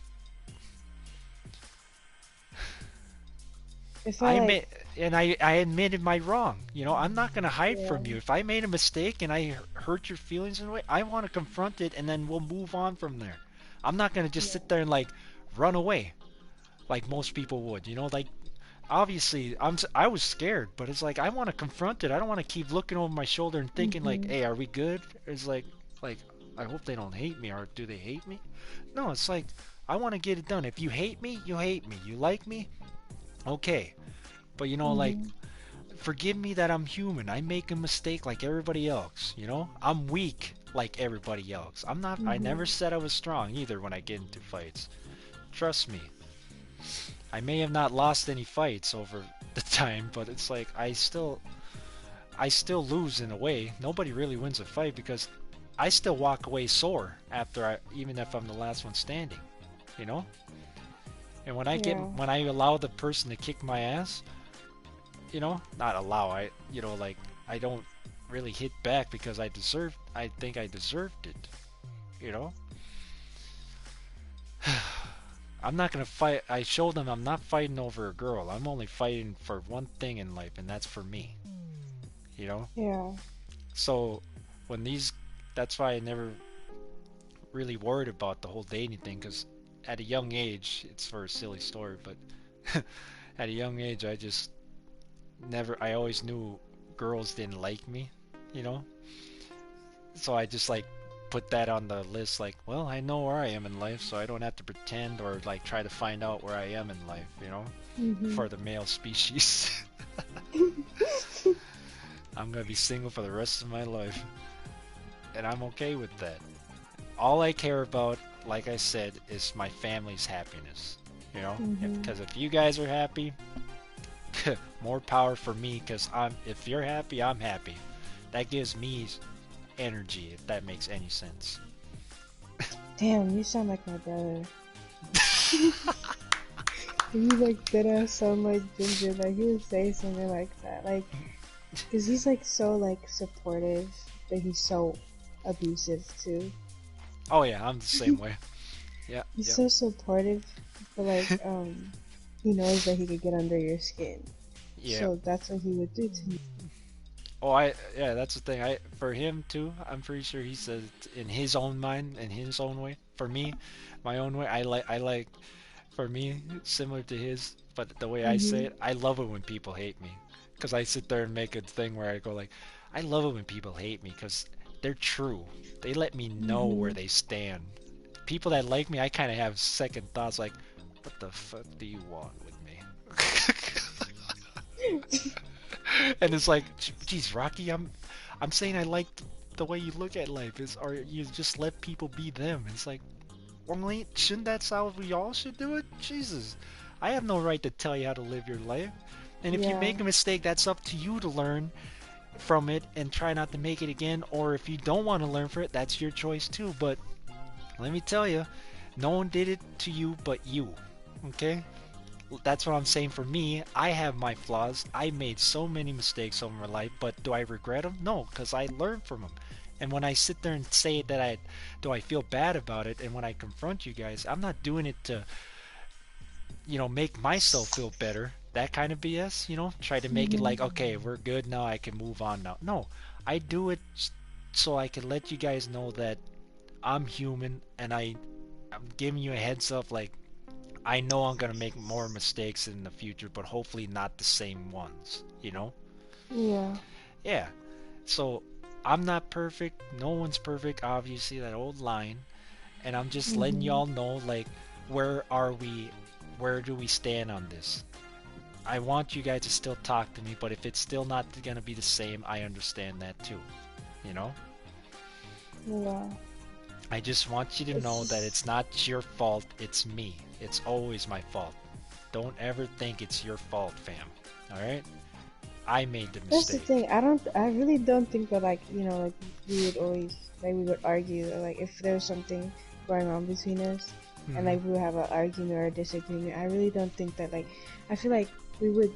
If I
I
like,
admit, and I admitted my wrong. You know, I'm not gonna hide
yeah.
from you. If I made a mistake and I hurt your feelings in a way, I want to confront it, and then we'll move on from there. I'm not gonna just
Yeah.
sit there and like run away like most people would. You know, like obviously I was scared, but it's like I want to confront it. I don't want to keep looking over my shoulder and thinking like,
Mhm.
hey, are we good? It's like I hope they don't hate me, or do they hate me? No, it's like I want to get it done. If you hate me, you hate me. You like me, okay. But you know, like,
Mhm.
forgive me that I'm human. I make a mistake like everybody else. You know, I'm weak like everybody else. I'm not. I never
Mhm.
said I was strong either when I get into fights. Trust me. I may have not lost any fights over the time, but it's like I still lose in a way. Nobody really wins a fight because I still walk away sore after even if I'm the last one standing, you know? And
Yeah.
when I allow the person to kick my ass, you know, not allow, like I don't really hit back because I think I deserved it, you know? I'm not gonna fight. I showed them I'm not fighting over a girl. I'm only fighting for one thing in life, and that's for me. You know.
Yeah.
So when these, that's why I never really worried about the whole dating thing, because at a young age, it's for a silly story, but at a young age, I just never. I always knew girls didn't like me. You know. So I just like put that on the list. Like, well, I know where I am in life, so I don't have to pretend or like try to find out where I am in life. You know. For
Mhm.
the male species. I'm gonna be single for the rest of my life, and I'm okay with that. All I care about, like I said, is my family's happiness. You know,
Mhm.
because if you guys are happy, more power for me. Because if you're happy, I'm happy. That gives me energy, if that makes any sense.
Damn, you sound like my brother. You like dead ass sound like Ginger. Like he would say something like that. Like, cause he's like so like supportive, but he's so abusive too.
Oh yeah, I'm the same way. Yeah,
He's
yeah,
so supportive, but like he knows that he could get under your skin.
yeah.
So that's what he would do to me.
Oh, yeah, that's the thing. For him too. I'm pretty sure he says it in his own mind, in his own way. For me, my own way. I like. For me, similar to his, but the way I say
Mhm.
it, I love it when people hate me, because I sit there and make a thing where I go like, I love it when people hate me, because they're true. They let me know where
Mhm.
they stand. People that like me, I kind of have second thoughts like, what the fuck do you want with me? And it's like, geez, Rocky, I'm saying I like the way you look at life, is or you just let people be them. It's like, well, shouldn't that how we all should do it? Jesus, I have no right to tell you how to live your life. And if you
Yeah.
make a mistake, that's up to you to learn from it and try not to make it again. Or if you don't want to learn from it, that's your choice too. But let me tell you, no one did it to you but you. Okay? That's what I'm saying for me. I have my flaws. I made so many mistakes over my life, but do I regret them? No, because I learned from them. And when I sit there and say that I feel bad about it, and when I confront you guys, I'm not doing it to, make myself feel better. That kind of BS, try to make it
Mhm.
like, okay, we're good now, I can move on now. No, I do it so I can let you guys know that I'm human, and I'm giving you a heads up like, I know I'm gonna make more mistakes in the future, but hopefully not the same ones, you know?
Yeah.
Yeah. So I'm not perfect. No one's perfect, obviously, that old line. And I'm just letting
Mhm.
y'all know, like, where are we? Where do we stand on this? I want you guys to still talk to me, but if it's still not gonna be the same, I understand that too. You know?
Yeah.
I just want you to know that it's not your fault, it's me. It's always my fault. Don't ever think it's your fault, fam. Alright? I made the
That's the
mistake.
thing. I really don't think that like like we would always like we would argue like if there's something going on between us, and like we would have an argument or a disagreement. I really don't think that like I feel like we would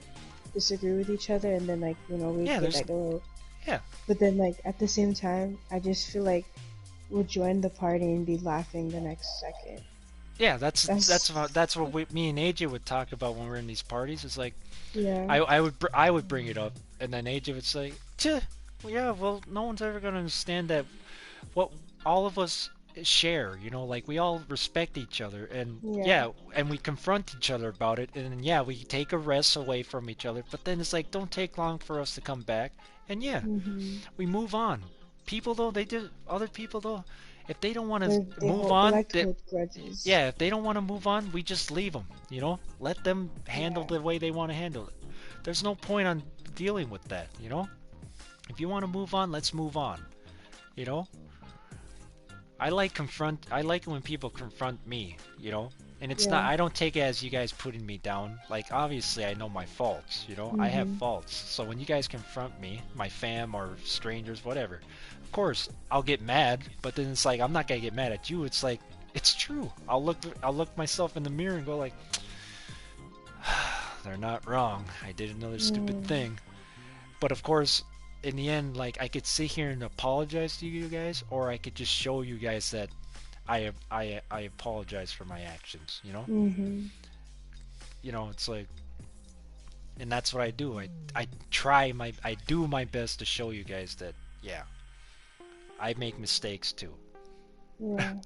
disagree with each other, and then like we'd
Yeah,
get
there's
like a little.
yeah.
But then like at the same time, I just feel like we'll join the party and be laughing the next second.
Yeah, that's what me and AJ would talk about when we're in these parties. It's like
Yeah.
I would bring it up, and then AJ would say, "Tch, well, yeah, well, no one's ever gonna understand that what all of us share. Like we all respect each other, and
Yeah.
and we confront each other about it, and then, yeah, we take a rest away from each other. But then it's like, don't take long for us to come back, and yeah,
Mhm.
we move on. People though, other people though, if they don't want to move
They
on,
like to hold grudges.
yeah, if they don't want to move on, we just leave them. Let them handle
Yeah.
the way they want to handle it. There's no point on dealing with that. If you want to move on, let's move on. You know. I like it when people confront me. And it's not.
Yeah.
I don't take it as you guys putting me down. Like obviously, I know my faults. I have
Mhm.
faults. So when you guys confront me, my fam or strangers, whatever, of course I'll get mad. But then it's like I'm not gonna get mad at you. It's like it's true. I'll look myself in the mirror and go like, they're not wrong. I did another stupid
Mm.
thing. But of course, in the end, like I could sit here and apologize to you guys, or I could just show you guys that I apologize for my actions.
Mhm.
It's like, and that's what I do. I do my best to show you guys that, yeah, I make mistakes too.
Yeah.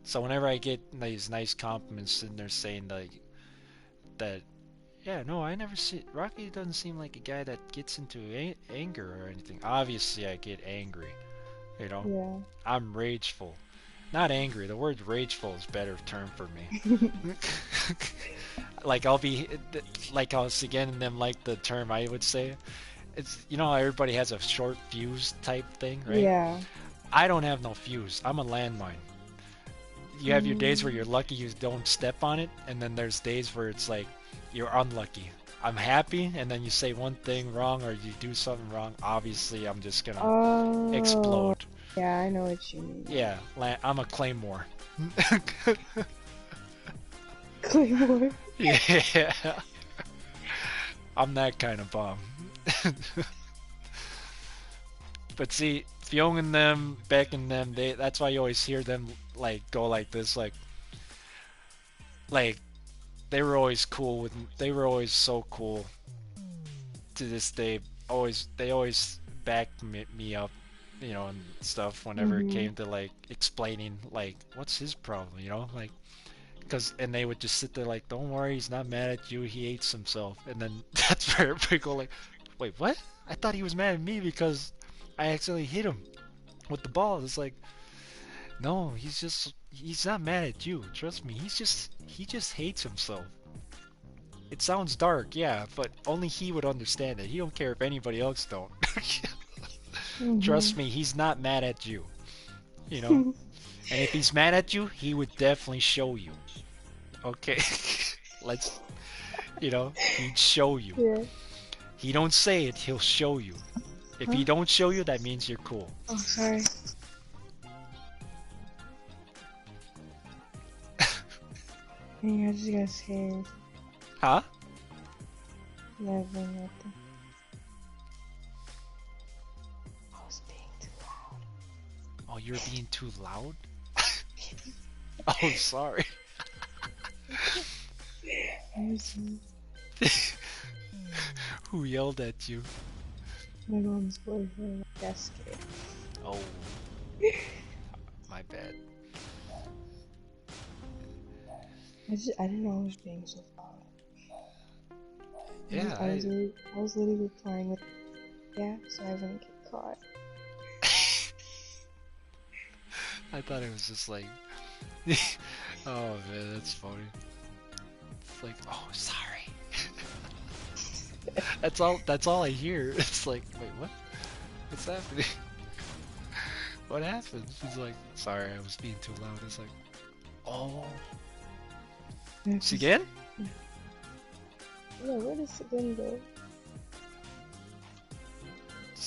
So whenever I get these nice compliments and they're saying like that, yeah, no, I never see Rocky doesn't seem like a guy that gets into anger or anything. Obviously, I get angry. You know,
Yeah.
I'm rageful. Not angry. The word rageful is a better term for me. Like I'll be like I was again them like the term I would say. It's how everybody has a short fuse type thing, right?
Yeah.
I don't have no fuse. I'm a landmine. You have your days where
Mm.
you're lucky you don't step on it, and then there's days where it's like you're unlucky. I'm happy, and then you say one thing wrong or you do something wrong. Obviously, I'm just gonna
Oh.
explode.
Yeah, I know what you mean.
Yeah, I'm a claymore.
Claymore.
Yeah, I'm that kind of bomb. But see, Fyong and them, Beck and them, that's why you always hear them like go like this, like they were always cool they were always so cool to this day. They always backed me up, and stuff whenever it
Mhm.
came to like explaining like what's his problem, like and they would just sit there like, don't worry, he's not mad at you, he hates himself. And then that's where everybody go like, wait, what? I thought he was mad at me because I accidentally hit him with the ball. It's like, no, he's not mad at you. Trust me, he just hates himself. It sounds dark, yeah, but only he would understand it. He don't care if anybody else don't. Trust
Mhm.
me, he's not mad at you. You know? And if he's mad at you, he would definitely show you. Okay? Let's, he'd show you.
Yeah.
He don't say it, he'll show you. If he
Huh?
don't show you, that means you're cool.
Oh, sorry. Dang, I just got scared.
Huh?
Nothing. I was being too loud.
Oh, you're being too loud? Oh, sorry. Who yelled at you?
My mom's boyfriend. I got scared.
Oh, my bad.
I didn't know I was being so loud.
Yeah,
I was literally replying with yeah, so I wouldn't get caught.
I thought it was just like, oh man, that's funny. It's like, oh, sorry. That's all I hear. It's like, wait, what? What's happening? What happened? He's like, sorry, I was being too loud. It's like, oh, again?
Yeah, where does again go?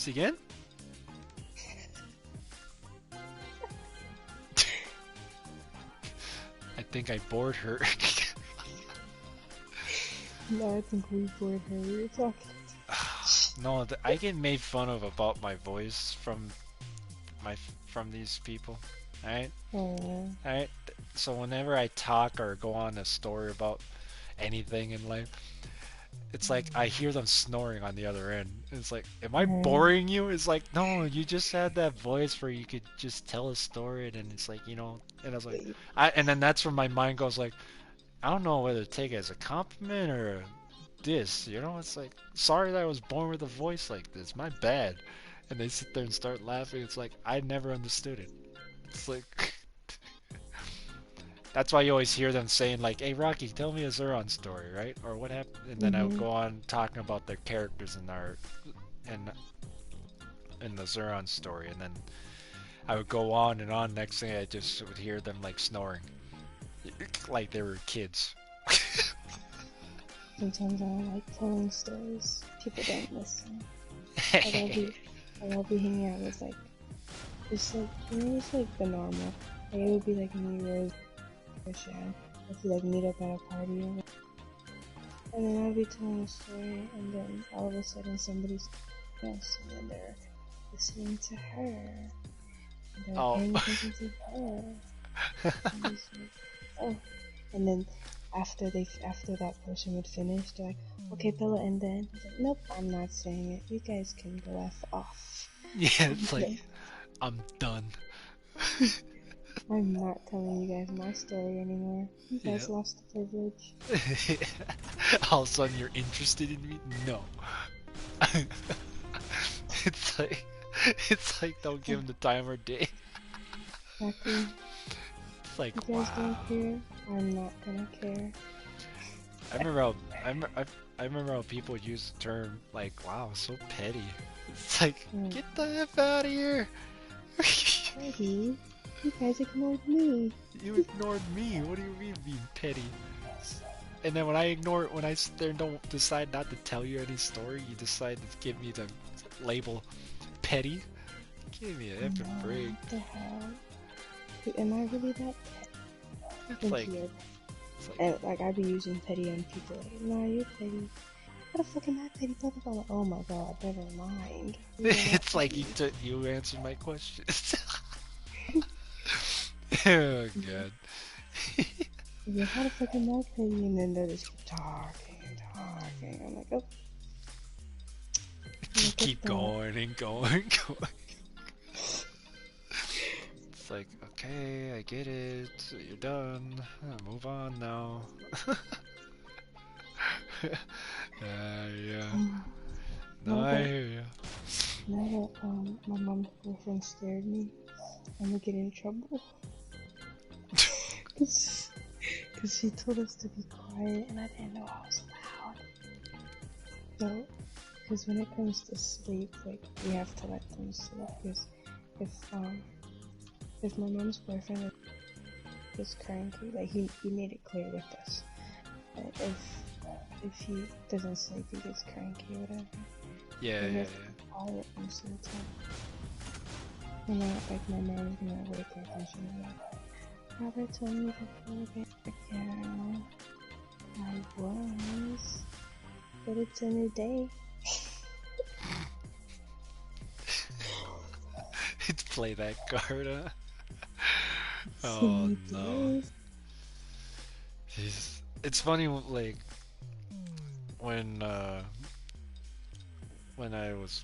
Again? I think I bored her.
No, I think we bored her. We were talking.
No, I get made fun of about my voice from these people. Alright?
Oh,
Alright? So whenever I talk or go on a story about anything in life, it's like I hear them snoring on the other end. It's like, am I boring you? It's like, no, you just had that voice where you could just tell a story, and it's like, and I was like, and then that's when my mind goes like, I don't know whether to take it as a compliment or a diss, It's like, sorry that I was born with a voice like this, my bad. And they sit there and start laughing. It's like, I never understood it. It's like, that's why you always hear them saying like, hey Rocky, tell me a Zeron story, right? Or what happened? And then I would go on talking about their characters in the Zeron story, and then I would go on and on. Next thing I just would hear them like snoring. Like they were kids.
sometimes I don't like telling stories. People don't listen. I'll be hanging out with like, just like, it's like the normal. Like, it would be like me, Rose, or Shan. If we like meet up at a party, and then I'll be telling a story, and then all of a sudden somebody's yes, and then they're listening to her. And they're paying attention to her. And it's like, oh. And then after that person would finish, they're like, okay, Bella, and then I was like, nope, I'm not saying it. You guys can go F off.
Yeah, it's like, I'm done.
I'm not telling you guys my story anymore. You guys lost the privilege.
All of a sudden you're interested in me? No. It's like don't give him the time or day.
Exactly.
It's like,
you guys
wow.
don't care, I'm not gonna care.
I remember how people use the term like, wow, so petty. It's like, get the F out of here.
Petty? You guys ignored me.
You ignored me. What do you mean being petty? And then when I sit there and don't decide not to tell you any story, you decide to give me the label petty? Give me a effing break.
What the hell? Am I really that petty?
It's like,
and, like, I be using petty on people. Like, nah, you're petty. What the fuck am I petty? Blah, blah, blah. Oh my god, never mind.
It's like you answered my question. Oh god.
Yeah, how the fuck am I petty? And then they just keep talking and talking. I'm like, oh.
Just keep going and going and going. It's like, okay, I get it. You're done. Move on now. Yeah. No, I hear you.
Now that my mom's boyfriend scared me, I'm gonna get in trouble. Cause she told us to be quiet, and I didn't know I was loud. So, because when it comes to sleep, like, we have to let them sleep. Because if my mom's boyfriend is cranky, like, he made it clear with us. If he doesn't sleep, he gets cranky or whatever.
Yeah.
Quiet most of the time. And like, my mom's gonna wake up and she's like, Robert told me before bed. Yeah, I was. But it's a new day.
It's play that card, huh? Oh no. Jeez. It's funny, like, when I was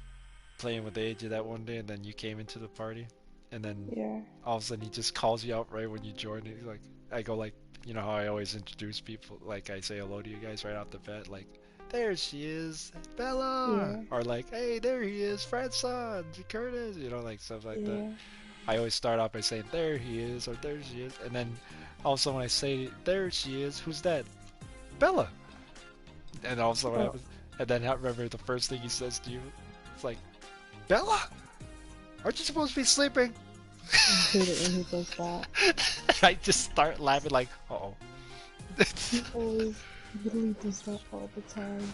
playing with AJ that one day, and then you came into the party, and then all of a sudden he just calls you out right when you join. He's like, I go like, you know how I always introduce people, like I say hello to you guys right off the bat, like, there she is, Bella, or like, hey, there he is, Franson, Curtis, like stuff like that. I always start off by saying, there he is, or there she is, and then also when I say, there she is, who's that? Bella. And also what happens, and then I remember the first thing he says to you, it's like, Bella, aren't you supposed to be sleeping?
I hate it when he does that.
I just start laughing like, uh-oh.
He always literally does that all the time.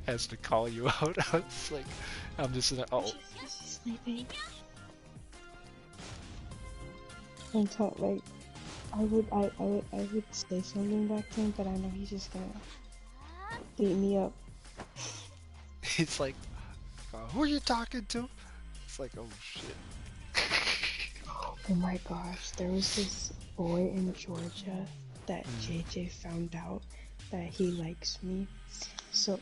Has to call you out. It's like, I'm just in a, uh-oh.
She's sleeping. And so, like, I would say something back to him, but I know he's just gonna beat me up.
It's like, who are you talking to? It's like, oh shit.
Oh my gosh, there was this boy in Georgia that JJ found out that he likes me. So,